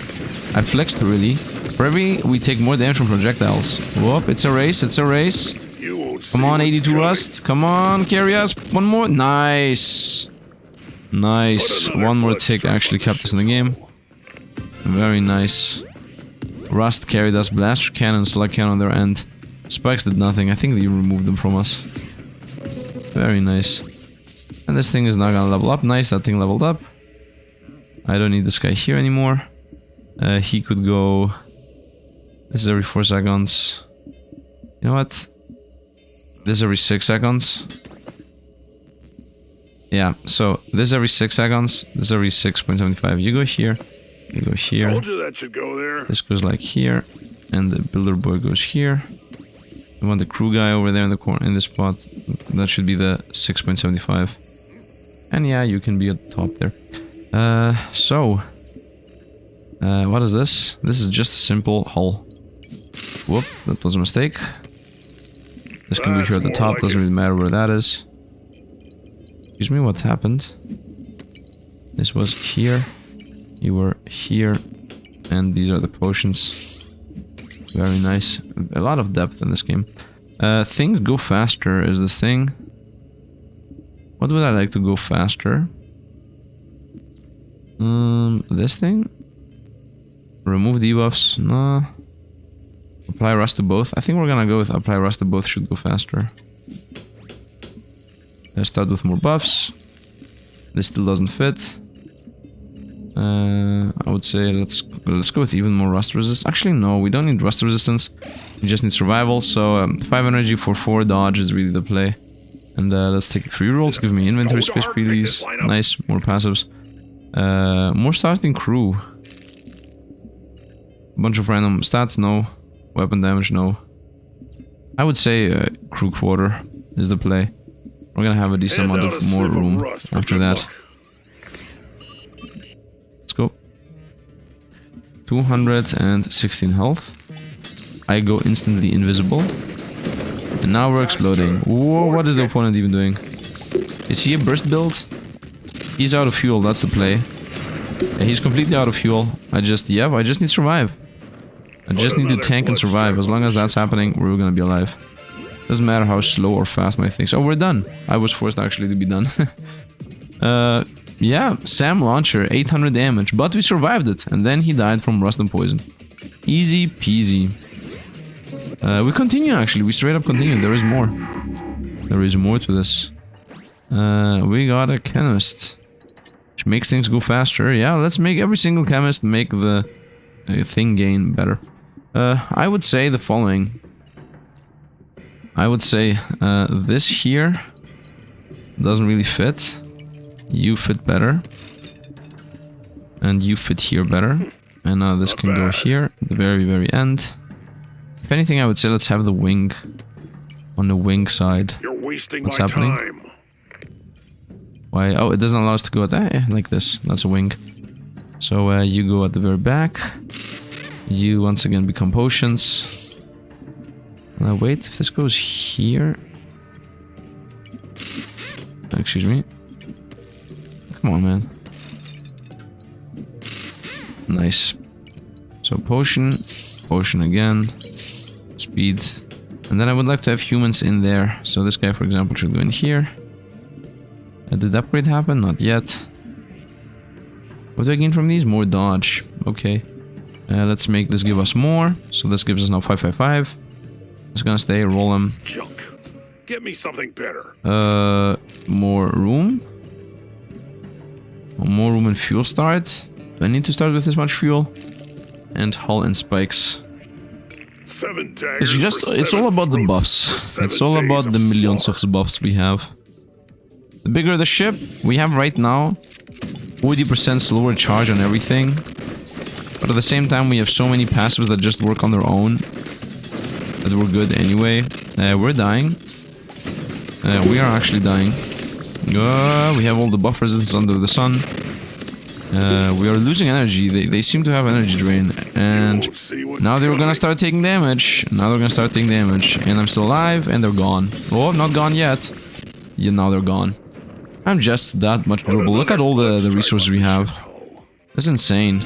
I flexed really. For every we take more damage from projectiles. Whoop, it's a race, it's a race. You won't Come on, 82 rust. Come on, carry us. One more. Nice. Nice. One more tick actually kept us in the game. Very nice. Rust carried us. Blaster cannon, slug cannon on their end. Spikes did nothing. I think they removed them from us. Very nice. And this thing is not gonna level up. Nice, that thing leveled up. I don't need this guy here anymore. He could go... This is every 4 seconds. You know what? This is every 6 seconds. Yeah, so this is every 6 seconds. This is every 6.75. You go here. You go here. Told you that should go there. This goes like here. And the builder boy goes here. I want the crew guy over there in the corner, in this spot. That should be the 6.75. And yeah, you can be at the top there. What is this? This is just a simple hull. Whoop, that was a mistake. This can be here at the top, doesn't really matter where that is. Excuse me, what happened? This was here. You were here. And these are the potions. Very nice. A lot of depth in this game. Things go faster is this thing. What would I like to go faster? This thing? Remove debuffs? No. Apply rust to both. I think we're gonna go with apply rust to both, should go faster. Let's start with more buffs. This still doesn't fit. I would say let's go with even more rust resistance. Actually, no, we don't need rust resistance. We just need survival. So 5 energy for 4 dodge is really the play. And let's take 3 rolls. Give me inventory space, please. Nice, more passives. More starting crew. A bunch of random stats, no. Weapon damage, no. I would say crew quarter is the play. We're gonna have a decent amount of more room after that. Let's go. 216 health. I go instantly invisible. And now we're exploding. Whoa, what is the opponent even doing? Is he a burst build? He's out of fuel, that's the play. Yeah, he's completely out of fuel. I just need to survive. I just need to tank and survive. As long as that's happening, we're gonna be alive. Doesn't matter how slow or fast my things. Oh, we're done. I was forced actually to be done. Yeah, Sam Launcher, 800 damage. But we survived it. And then he died from rust and poison. Easy peasy. We continue actually. We straight up continue. There is more. There is more to this. We got a chemist. Which makes things go faster. Yeah, let's make every single chemist make the thing gain better. I would say the following. I would say this here doesn't really fit. You fit better. And you fit here better. And now this can go here at the very, very end. If anything, I would say let's have the wing on the wing side. You're wasting What's my happening? time. Why? Oh, it doesn't allow us to go at that like this. That's a wing. So you go at the very back. You once again become potions. Wait, if this goes here. Excuse me. Come on, man. Nice. So potion, potion again, speed. And then I would like to have humans in there. So this guy, for example, should go in here. Did the upgrade happen? Not yet. What do I gain from these? More dodge. Okay. Let's make this give us more. So this gives us now 555. It's gonna stay, roll them. Junk. Get me something better. More room. More room and fuel start. Do I need to start with this much fuel? And hull and spikes. 7 daggers. It's just, it's all about the buffs. It's all about the millions of buffs we have. The bigger the ship we have right now, 40% slower charge on everything. But at the same time, we have so many passives that just work on their own. That we're good anyway. We're dying. We are actually dying. We have all the buff resistance under the sun. We are losing energy. They seem to have energy drain. And now they're gonna start taking damage. Now they're gonna start taking damage. And I'm still alive, and they're gone. Oh, not gone yet. Yeah, now they're gone. I'm just that much durable. Look at all the resources we have. That's insane.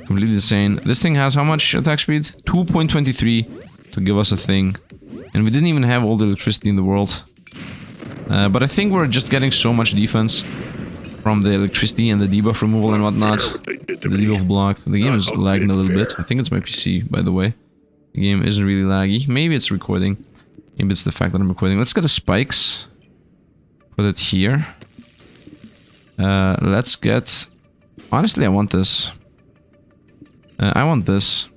Completely insane. This thing has how much attack speed? 2.23 to give us a thing. And we didn't even have all the electricity in the world. But I think we're just getting so much defense from the electricity and the debuff removal and whatnot. The debuff block. The game is lagging a little bit. I think it's my PC, by the way. The game isn't really laggy. Maybe it's recording. Maybe it's the fact that I'm recording. Let's get the spikes. Put it here. Let's get... Honestly, I want this. I want this.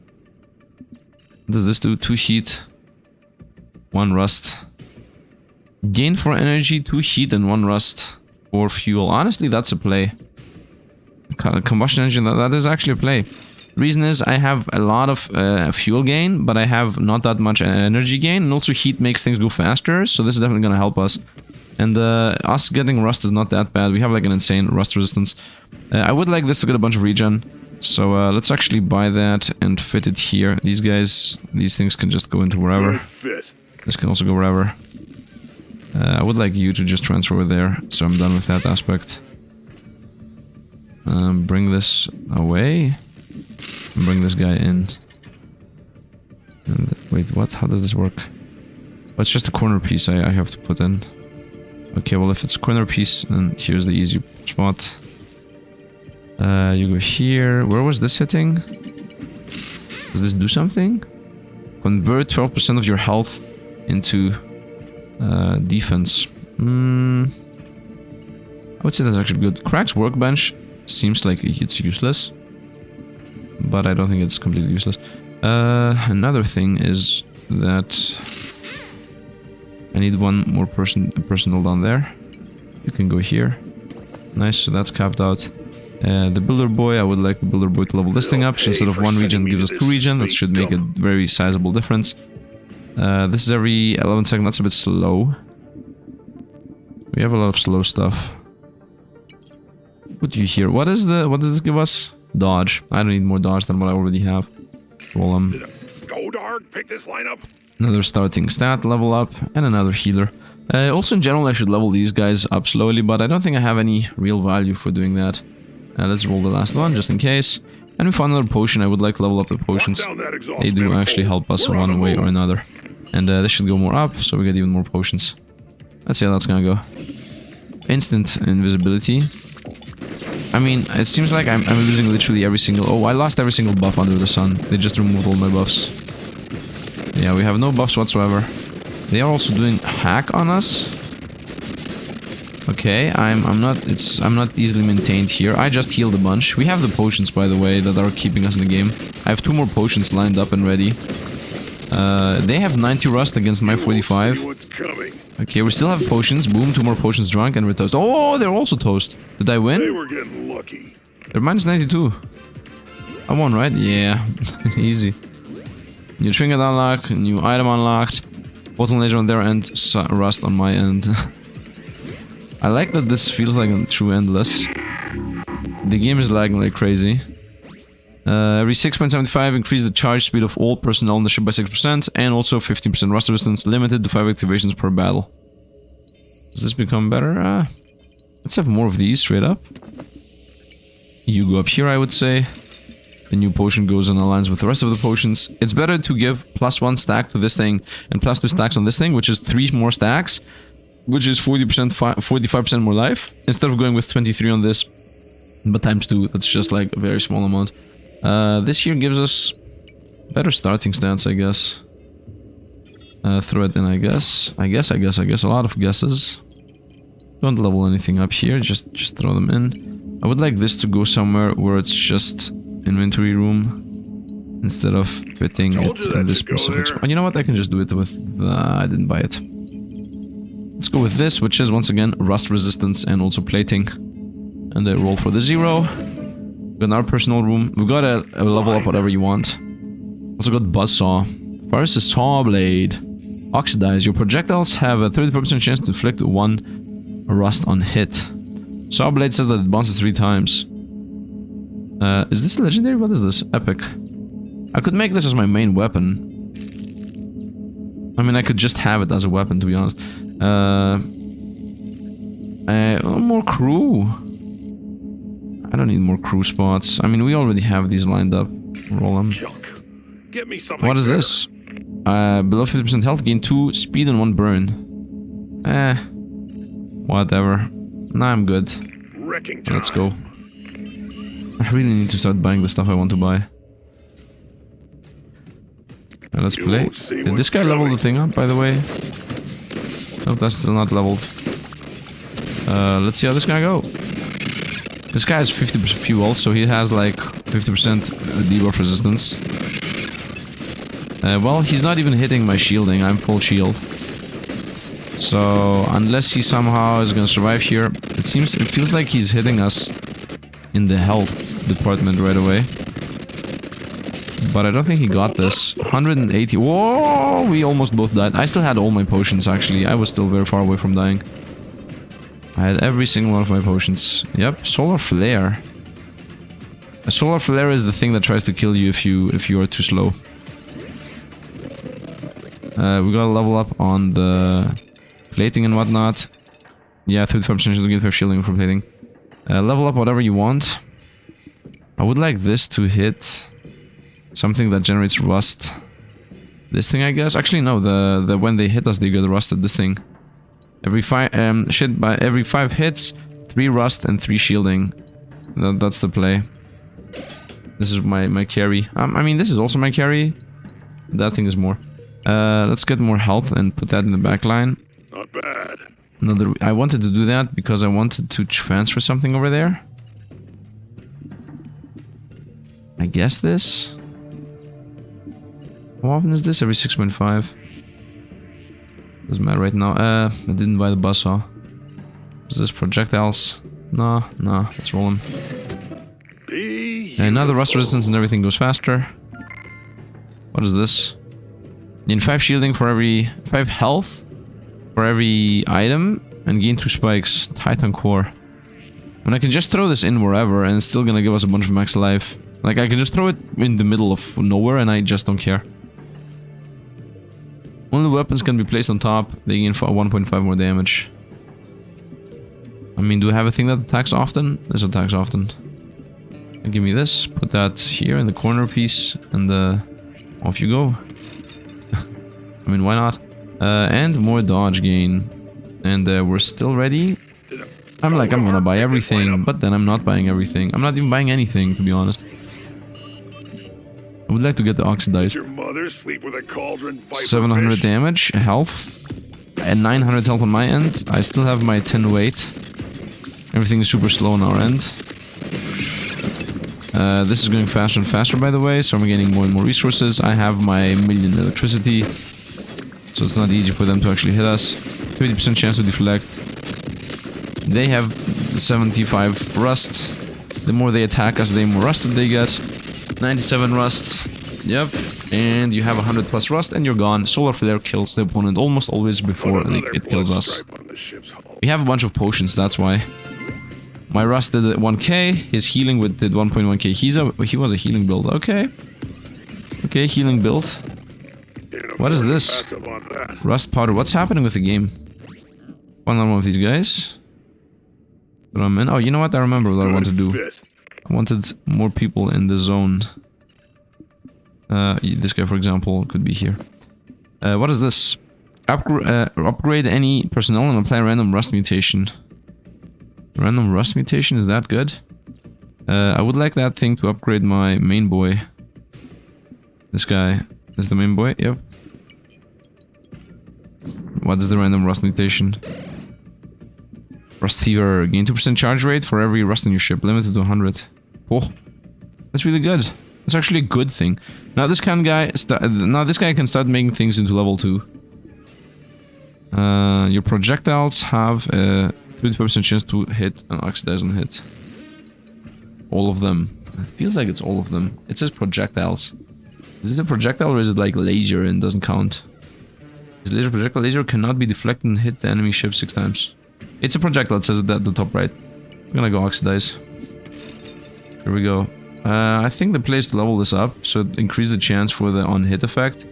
What does this do? 2 heat. 1 rust. Gain 4 energy, 2 heat, and 1 rust. 4 fuel. Honestly, that's a play. Combustion engine, that is actually a play. The reason is I have a lot of fuel gain, but I have not that much energy gain. And also heat makes things go faster, so this is definitely going to help us. And us getting rust is not that bad. We have like an insane rust resistance. I would like this to get a bunch of regen. So let's actually buy that and fit it here. These guys, these things can just go into wherever. This can also go wherever. I would like you to just transfer over there, so I'm done with that aspect. Bring this away. And bring this guy in. And wait, what? How does this work? Oh, it's just a corner piece I have to put in. Okay, well if it's a corner piece, then here's the easy spot. You go here. Where was this hitting? Does this do something? Convert 12% of your health into defense. I would say that's actually good. Crack's workbench seems like it's useless, but I don't think it's completely useless. Another thing is that I need one more personal down there. You can go here. Nice, so that's capped out. The builder boy, I would like the builder boy to level this thing up, so instead of 1 regen gives us 2 regen. That should make a very sizable difference. This is every 11 seconds, that's a bit slow. We have a lot of slow stuff. What do you hear? What does this give us? Dodge. I don't need more dodge than what I already have. Roll Go dark, pick this line up. Another starting stat level up, and another healer. Also in general I should level these guys up slowly, but I don't think I have any real value for doing that. Let's roll the last one, just in case. And we found another potion. I would like to level up the potions. They do actually help us one way or another. And this should go more up, so we get even more potions. Let's see how that's gonna go. Instant invisibility. I mean, it seems like I'm losing literally every single... Oh, I lost every single buff under the sun. They just removed all my buffs. Yeah, we have no buffs whatsoever. They are also doing hack on us. Okay, I'm not easily maintained here. I just healed a bunch. We have the potions, by the way, that are keeping us in the game. I have 2 more potions lined up and ready. They have 90 rust against my 45. Okay, we still have potions. Boom, 2 more potions drunk and we're toast. Oh, they're also toast. Did I win? They were getting lucky. They're minus 92. I won, right? Yeah, easy. New trinket unlocked, new item unlocked. Bottom laser on their end, rust on my end. I like that this feels like a true endless. The game is lagging like crazy. Every 6.75 increase the charge speed of all personnel on the ship by 6% and also 15% rust resistance, limited to 5 activations per battle. Does this become better? Let's have more of these straight up. You go up here, I would say. The new potion goes in alliance with the rest of the potions. It's better to give +1 stack to this thing and +2 stacks on this thing, which is 3 more stacks, which is 40%, 45% more life, instead of going with 23 on this, but ×2. That's just like a very small amount. This here gives us better starting stats, I guess. Throw it in, I guess. I guess. A lot of guesses. Don't level anything up here, just throw them in. I would like this to go somewhere where it's just inventory room instead of fitting it in this specific spot. You know what? I can just do it with I didn't buy it. Let's go with this, which is once again rust resistance and also plating. And I roll for the Xieroeh. We've got our personal room. We've got a level up whatever you want. Also got buzzsaw. First is saw blade. Oxidize. Your projectiles have a 34% chance to inflict 1 rust on hit. Saw blade says that it bounces 3 times. Is this legendary? What is this? Epic. I could make this as my main weapon. I mean, I could just have it as a weapon, to be honest. More crew. I don't need more crew spots. I mean, we already have these lined up. Roll them. Get me something What is better. this? Below 50% health, gain 2 speed and 1 burn. Whatever. Nah, I'm good. Wrecking time. Let's go. I really need to start buying the stuff I want to buy. Let's You play. won't see Did this what's guy level coming. the thing up, by the way? Nope, that's still not leveled. Let's see how this guy go. This guy has 50% fuel, so he has like 50% debuff resistance. Well, he's not even hitting my shielding. I'm full shield. So, unless he somehow is gonna survive here, it feels like he's hitting us in the health department right away. But I don't think he got this. 180. Whoa! We almost both died. I still had all my potions, actually. I was still very far away from dying. I had every single one of my potions. Yep, solar flare. A solar flare is the thing that tries to kill you if you are too slow. We gotta level up on the plating and whatnot. Yeah, 35% chance to get 5 shielding from plating. Level up whatever you want. I would like this to hit something that generates rust. This thing, I guess. Actually, no. The when they hit us, they get rusted. This thing. Every 5 hits, 3 rust and 3 shielding. That's the play. This is my carry. I mean, this is also my carry. That thing is more. Let's get more health and put that in the back line. Not bad. I wanted to do that because I wanted to transfer something over there. I guess this. How often is this? Every 6.5. Doesn't matter right now. I didn't buy the buzzsaw. Is this projectiles? No, let's roll them. And now the rust resistance and everything goes faster. What is this? Gain 5 shielding for every 5 health for every item and gain 2 spikes. Titan core. And I can just throw this in wherever and it's still gonna give us a bunch of max life. Like I can just throw it in the middle of nowhere and I just don't care. Only weapons can be placed on top. They gain 1.5 more damage. I mean, do I have a thing that attacks often? This attacks often. Give me this. Put that here in the corner piece. And off you go. I mean, why not? And more dodge gain. And we're still ready. I'm gonna buy everything. But then I'm not buying everything. I'm not even buying anything, to be honest. I would like to get the oxidized. Your mother sleep with a cauldron. 700 damage, health, and 900 health on my end. I still have my 10 weight. Everything is super slow on our end. This is going faster and faster, by the way, so I'm getting more and more resources. I have my million electricity, so it's not easy for them to actually hit us. 50% chance to deflect. They have 75 rust. The more they attack us, the more rusted they get. 97 rust. Yep. And you have 100 plus rust and you're gone. Solar flare kills the opponent almost always before it kills us. We have a bunch of potions, that's why. My rust did 1k, his healing did 1.1k. He was a healing build. Okay. Okay, healing build. What is this? Rust powder. What's happening with the game? One of these guys. But I'm in. Oh, you know what? I remember what I want to do. I wanted more people in the zone. This guy, for example, could be here. What is this? Upgrade any personnel and apply random rust mutation. Random rust mutation, is that good? I would like that thing to upgrade my main boy. This guy is the main boy, yep. What is the random rust mutation? Rust fever, gain 2% charge rate for every rust in your ship, limited to 100. Oh, that's really good. That's actually a good thing. Now this kind of guy, this guy can start making things into level 2. Your projectiles have a 25% chance to hit and oxidize on hit. All of them. It feels like it's all of them. It says projectiles. Is this a projectile or is it like laser and doesn't count? Is laser projectile? Laser cannot be deflected and hit the enemy ship 6 times. It's a projectile, it says it at the top right. I'm gonna go oxidize. Here we go. I think the play is to level this up, so it increases the chance for the on-hit effect.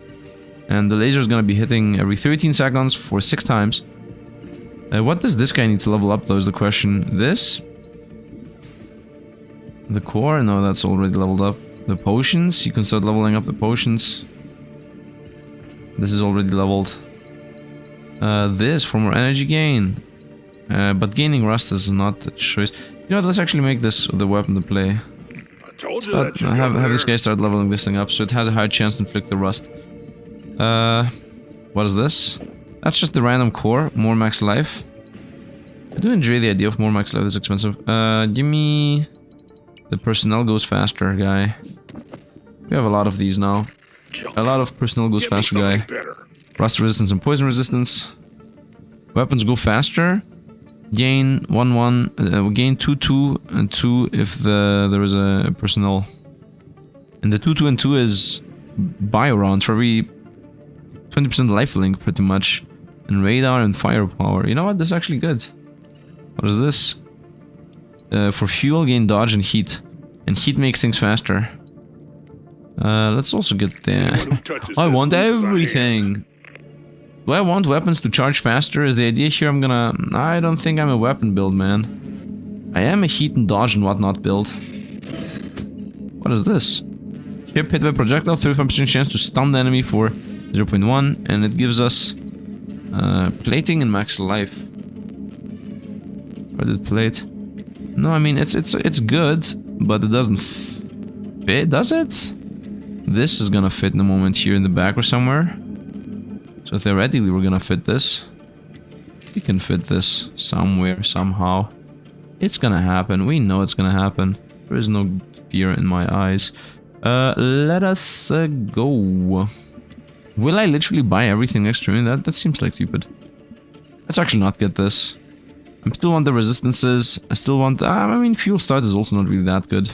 And the laser is gonna be hitting every 13 seconds for 6 times. What does this guy need to level up though is the question. This? The core? No, that's already leveled up. The potions? You can start leveling up the potions. This is already leveled. This for more energy gain. But gaining rust is not a choice. You know what, let's actually make this the weapon to play. I told you that you'd Have go this there. guy start leveling this thing up so it has a higher chance to inflict the rust. What is this? That's just the random core, more max life. I do enjoy the idea of more max life, it's expensive. Give me the personnel goes faster guy. We have a lot of these now. A lot of personnel goes Give me faster something guy. better. Rust resistance and poison resistance. Weapons go faster. Gain 1-1, gain 2-2 and 2 if there is a personnel. And the 2-2 and 2 is bio rounds for every 20% life link pretty much. And radar and firepower. You know what? This is actually good. What is this? For fuel, gain dodge and heat. And heat makes things faster. Let's also get the... Anyone who touches I this want loses a hand. everything. Do I want weapons to charge faster? Is the idea here I'm gonna... I don't think I'm a weapon build, man. I am a heat and dodge and whatnot build. What is this? Ship hit by projectile, 35% chance to stun the enemy for 0.1, and it gives us plating and max life. Where did plate? No, I mean it's good, but it doesn't fit, does it? This is gonna fit in a moment here in the back or somewhere. So theoretically we're gonna fit this. We can fit this somewhere, somehow. It's gonna happen. We know it's gonna happen. There is no fear in my eyes. Let us go. Will I literally buy everything next to me? That seems like stupid. Let's actually not get this. I still want the resistances. I still want... I mean, fuel start is also not really that good.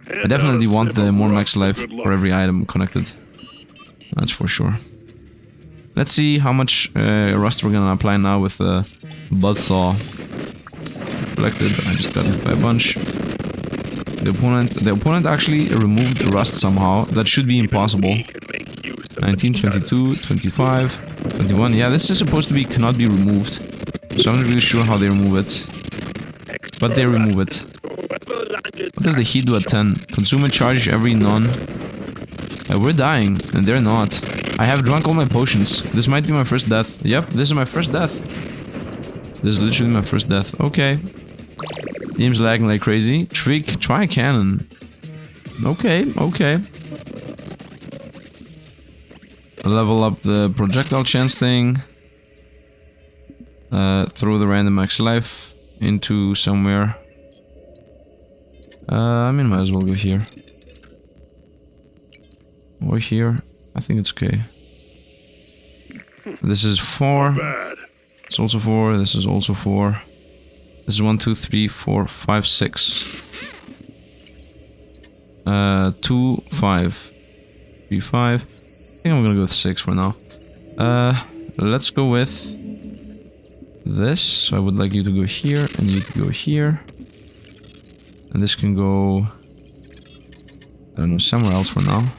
I definitely want the more max life for every item connected. That's for sure. Let's see how much rust we're gonna apply now with the buzzsaw. Collected. I just got hit by a bunch. The opponent actually removed the rust somehow. That should be impossible. 19, 22, 25, 21. Yeah, this is supposed to be cannot be removed. So I'm not really sure how they remove it. But they remove it. What does the heat do at 10? Consume a charge every none. We're dying, and they're not. I have drunk all my potions. This might be my first death. Yep, this is my first death. This is literally my first death. Okay. Game's lagging like crazy. Try cannon. Okay, okay. Level up the projectile chance thing. Throw the random max life into somewhere. I mean, might as well go here. Or here. I think it's okay. This is 4. Bad. It's also 4. This is also 4. This is 1, 2, 3, 4, 5, 6. 2, 5. 3, 5. I think I'm gonna go with 6 for now. Let's go with this. So I would like you to go here, and you to go here. And this can go... I don't know, somewhere else for now.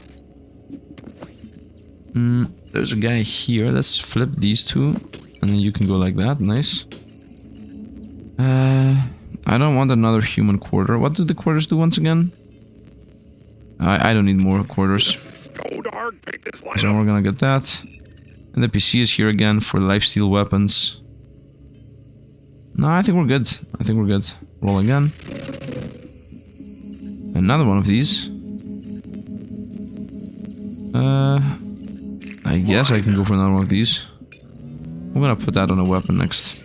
There's a guy here. Let's flip these two. And then you can go like that. Nice. I don't want another human quarter. What do the quarters do once again? I don't need more quarters. Go dark, pick this line So up. we're gonna get that. And the PC is here again for lifesteal weapons. No, I think we're good. I think we're good. Roll again. Another one of these. I guess I can go for another one of these. I'm gonna put that on a weapon next.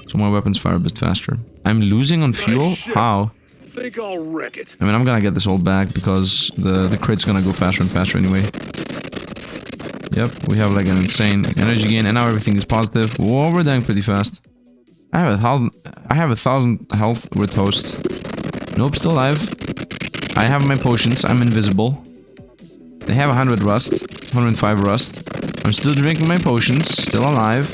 So my weapons fire a bit faster. I'm losing on fuel? How? Think I'll wreck it. I mean, I'm gonna get this all back because the crit's gonna go faster and faster anyway. Yep, we have like an insane energy gain, and now everything is positive. Whoa, we're dying pretty fast. I have 1,000 health. We're toast. Nope, still alive. I have my potions. I'm invisible. They have 100 rust, 105 rust. I'm still drinking my potions. Still alive.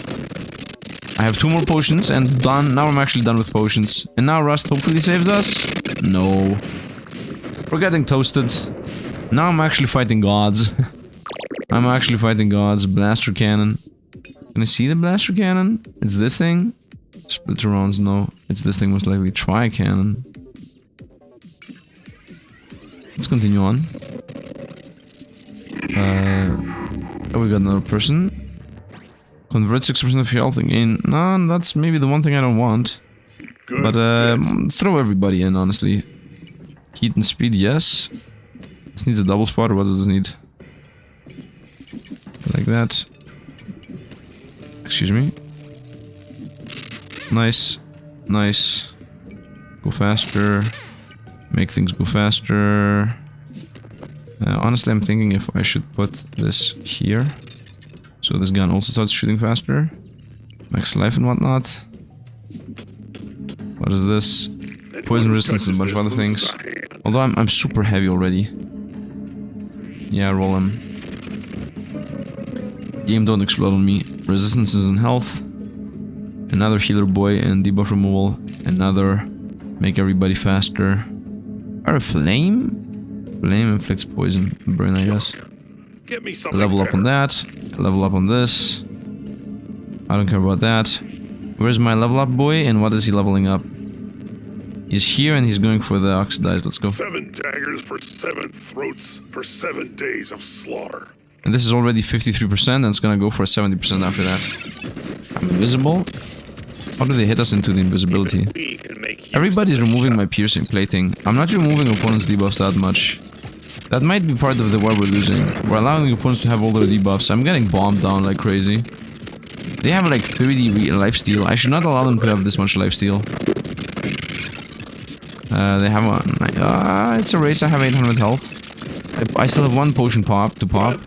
I have 2 more potions and done. Now I'm actually done with potions. And now rust hopefully saved us. No. We're getting toasted. Now I'm actually fighting gods. I'm actually fighting gods. Blaster cannon. Can I see the blaster cannon? It's this thing? Splitter rounds, no. It's this thing, most likely. Tri cannon. Let's continue on. Oh, we got another person. Convert 6% of your health again. No, that's maybe the one thing I don't want. Good. But throw everybody in, honestly. Heat and speed, yes. This needs a double spot, or what does this need? Like that. Excuse me. Nice. Nice. Go faster. Make things go faster. Honestly, I'm thinking if I should put this here. So this gun also starts shooting faster. Max life and whatnot. What is this? Poison resistance and a bunch of other things. Although I'm super heavy already. Yeah, roll him. Game, don't explode on me. Resistances and health. Another healer boy and debuff removal. Another make everybody faster. Or a flame? Flame inflicts poison. Burn, I guess. Get me something Level up better. on that. Level up on this. I don't care about that. Where's my level up boy and what is he leveling up? He's here and he's going for the oxidized. Let's go. 7 daggers for 7 throats for 7 days of slaughter. And this is already 53% and it's gonna go for 70% after that. I'm invisible. How do they hit us into the invisibility? We can make use Everybody's of removing my piercing plating. I'm not removing opponents' debuffs that much. That might be part of the why we're losing. We're allowing the opponents to have all their debuffs. I'm getting bombed down like crazy. They have like 30 lifesteal. I should not allow them to have this much lifesteal. They have one. It's a race. I have 800 health. I still have one potion to pop.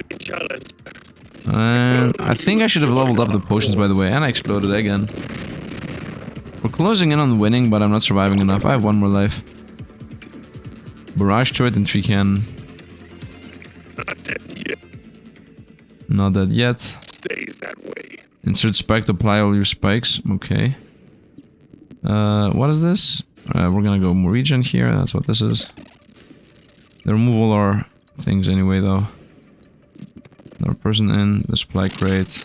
And I think I should have leveled up the potions, by the way. And I exploded again. We're closing in on winning, but I'm not surviving enough. I have one more life. Barrage turret and 3 cannon. Not dead yet. Not dead yet. Stays that way. Insert spike to apply all your spikes. Okay. What is this? We're gonna go more regen here. That's what this is. They remove all our things anyway, though. Another person in. The supply crate.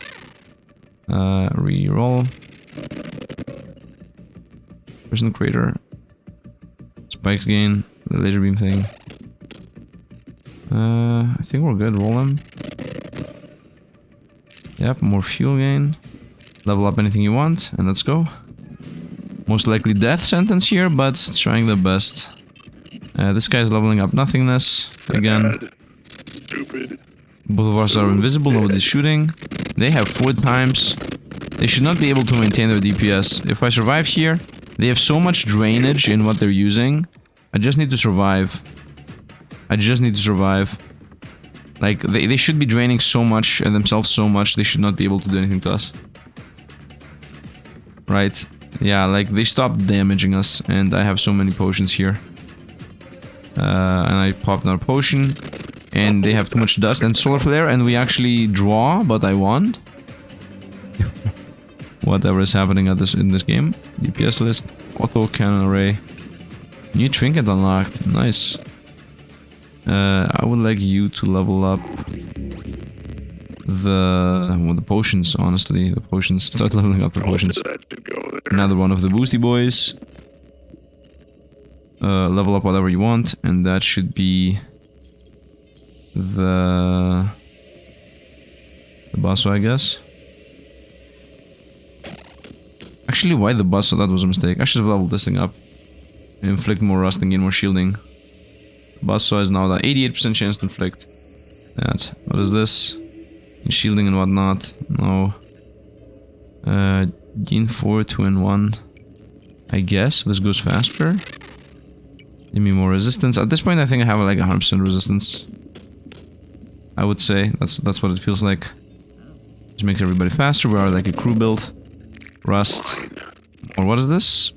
Reroll. Person crater. Spikes gain. The laser beam thing. I think we're good. Roll them. Yep, more fuel gain. Level up anything you want, and let's go. Most likely death sentence here, but trying the best. This guy's leveling up nothingness. Again. Bad. Stupid. Both of us are invisible, nobody's shooting. They have 4 times. They should not be able to maintain their DPS. If I survive here, they have so much drainage in what they're using. I just need to survive. I just need to survive. Like, they should be draining so much and themselves so much, they should not be able to do anything to us. Right? Yeah, like, they stopped damaging us, and I have so many potions here. And I popped another potion. And they have too much dust and solar flare, and we actually draw, but I won. Whatever is happening at in this game. DPS list, auto cannon array. New trinket unlocked, nice. I would like you to level up the potions, honestly. The potions. Start leveling up the potions. That should go there. Another one of the boosty boys. Level up whatever you want, and that should be the basso, I guess. Actually, why the basso? That was a mistake. I should have leveled this thing up. Inflict more rust and gain more shielding. Basso is now the 88% chance to inflict that. What is this? Shielding and whatnot. No. Gain 4, 2 and 1. I guess this goes faster. Give me more resistance. At this point, I think I have like 100% resistance. I would say that's what it feels like. Just makes everybody faster. We are like a crew build. Rust. Or what is this?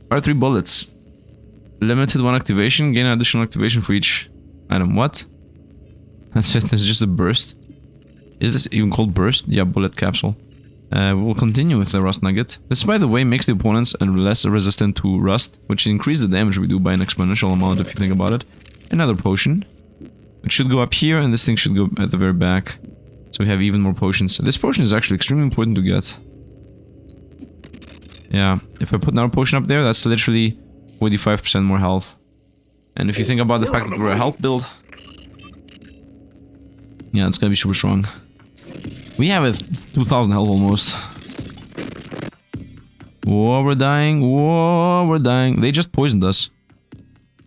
R3 bullets. Limited 1 activation. Gain an additional activation for each item. What? That's it. It's just a burst. Is this even called burst? Yeah, bullet capsule. We'll continue with the rust nugget. This, by the way, makes the opponents less resistant to rust, which increases the damage we do by an exponential amount if you think about it. Another potion. It should go up here, and this thing should go at the very back. So we have even more potions. This potion is actually extremely important to get. Yeah, if I put another potion up there, that's literally 45% more health. And if you think about the fact that we're a health build, Yeah, it's gonna be super strong. We have a 2000 health almost. Whoa, we're dying. Whoa, we're dying. They just poisoned us.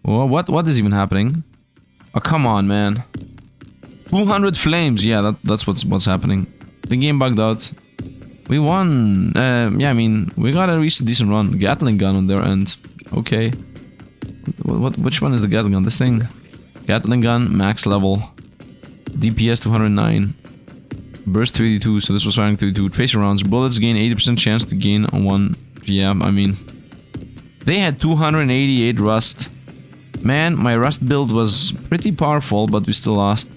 Whoa, what is even happening? Oh, come on, man. 200 flames. Yeah, that's what's happening. The game bugged out. We won. Yeah, I mean, we got a decent run. Gatling gun on their end. Okay. Which one is the Gatling gun? This thing? Gatling gun, max level. DPS 209. Burst 32, so this was firing 32. Tracer rounds. Bullets gain 80% chance to gain on one. Yeah, I mean... They had 288 rust. Man, my rust build was pretty powerful, but we still lost.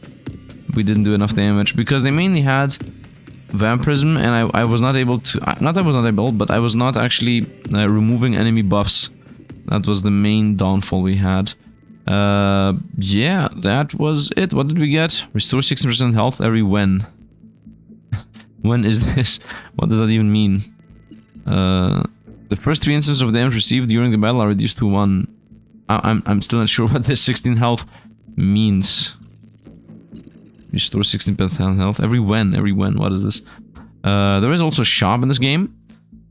We didn't do enough damage, because they mainly had vampirism, and I was not able to... Not I was not able, but I was not actually removing enemy buffs. That was the main downfall we had. Yeah, that was it. What did we get? Restore 60% health every when. When is this? What does that even mean? The first 3 instances of damage received during the battle are reduced to 1. I'm still not sure what this 16 health means. Restore 16% health every when. What is this? There is also a shop in this game.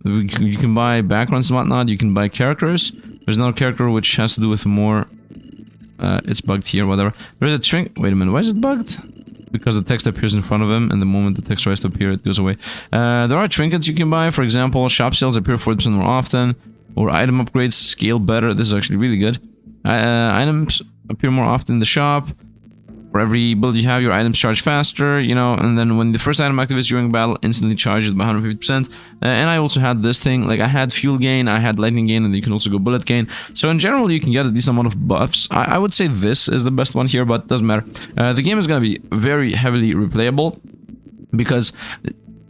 You can buy backgrounds and whatnot. You can buy characters. There's another character which has to do with more... it's bugged here, whatever. There's a trinket. Wait a minute, why is it bugged? Because the text appears in front of him, and the moment the text tries to appear, it goes away. There are trinkets you can buy. For example, shop sales appear 40% more often, or item upgrades scale better. This is actually really good. Items appear more often in the shop. For every build you have, your items charge faster, you know, and then when the first item activates during battle, instantly charges by 150%. And I also had this thing, like I had fuel gain, I had lightning gain, and you can also go bullet gain. So in general, you can get a decent amount of buffs. I would say this is the best one here, but doesn't matter. The game is going to be very heavily replayable, because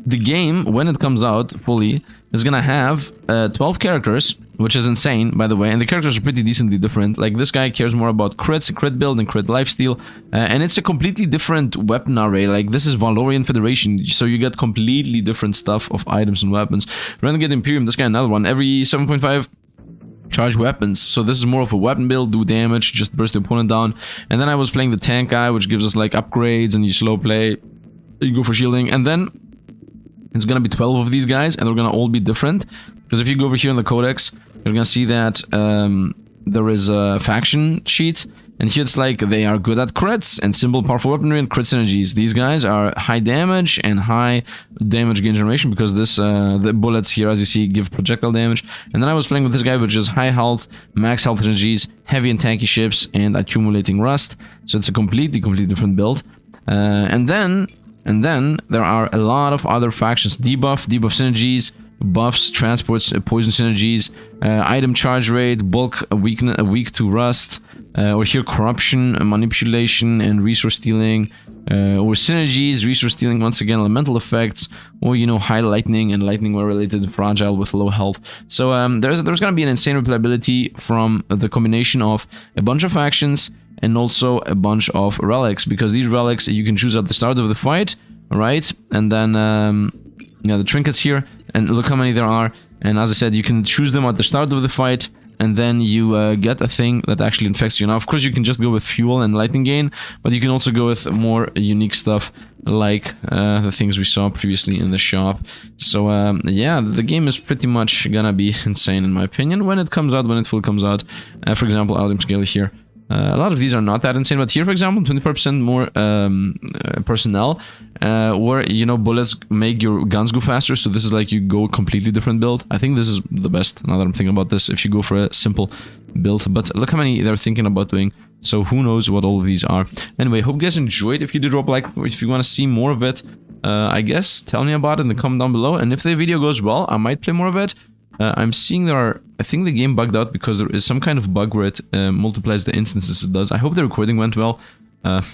the game, when it comes out fully, is going to have 12 characters, which is insane, by the way, and the characters are pretty decently different. Like, this guy cares more about crits, crit build, and crit lifesteal, and it's a completely different weapon array. Like, this is Valorian Federation, so you get completely different stuff of items and weapons. Renegade Imperium, this guy another one, every 7.5 charge weapons, so this is more of a weapon build, do damage, just burst the opponent down. And then I was playing the tank guy, which gives us like upgrades, and you slow play, you go for shielding, and then it's gonna be 12 of these guys, and they're gonna all be different. Because if you go over here in the codex, you're gonna see that there is a faction sheet, and here it's like they are good at crits and simple powerful weaponry and crit synergies. These guys are high damage and high damage gain generation, because this the bullets here, as you see, give projectile damage. And then I was playing with this guy, which is high health, max health synergies, heavy and tanky ships, and accumulating rust. So it's a completely different build. And then there are a lot of other factions: debuff synergies, buffs, transports, poison synergies, item charge rate, bulk, weak to rust, or here corruption, manipulation, and resource stealing, or synergies, resource stealing, once again, elemental effects, or, you know, high lightning and lightning were related, fragile with low health. So there's going to be an insane replayability from the combination of a bunch of factions and also a bunch of relics, because these relics you can choose at the start of the fight, right? And then yeah, the trinkets here, and look how many there are. And as I said, you can choose them at the start of the fight, and then you get a thing that actually infects you. Now, of course, you can just go with fuel and lightning gain, but you can also go with more unique stuff, like the things we saw previously in the shop. So yeah, the game is pretty much gonna be insane, in my opinion, when it comes out, when it fully comes out. For example, item scale here. A lot of these are not that insane, but here, for example, 24% more personnel, where, you know, bullets make your guns go faster, so this is like you go completely different build. I think this is the best, now that I'm thinking about this, if you go for a simple build. But look how many they're thinking about doing, so who knows what all of these are. Anyway, hope you guys enjoyed. If you did, Roguelike, if you want to see more of it, I guess tell me about it in the comment down below, and if the video goes well, I might play more of it. I'm seeing there are... I think the game bugged out because there is some kind of bug where it multiplies the instances it does. I hope the recording went well.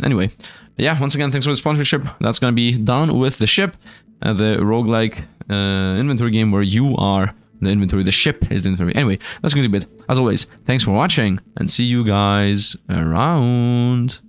Anyway, yeah, once again, thanks for the sponsorship. That's gonna be done with the ship, the roguelike inventory game where you are the inventory, the ship is the inventory. Anyway, that's gonna be it. As always, thanks for watching, and see you guys around.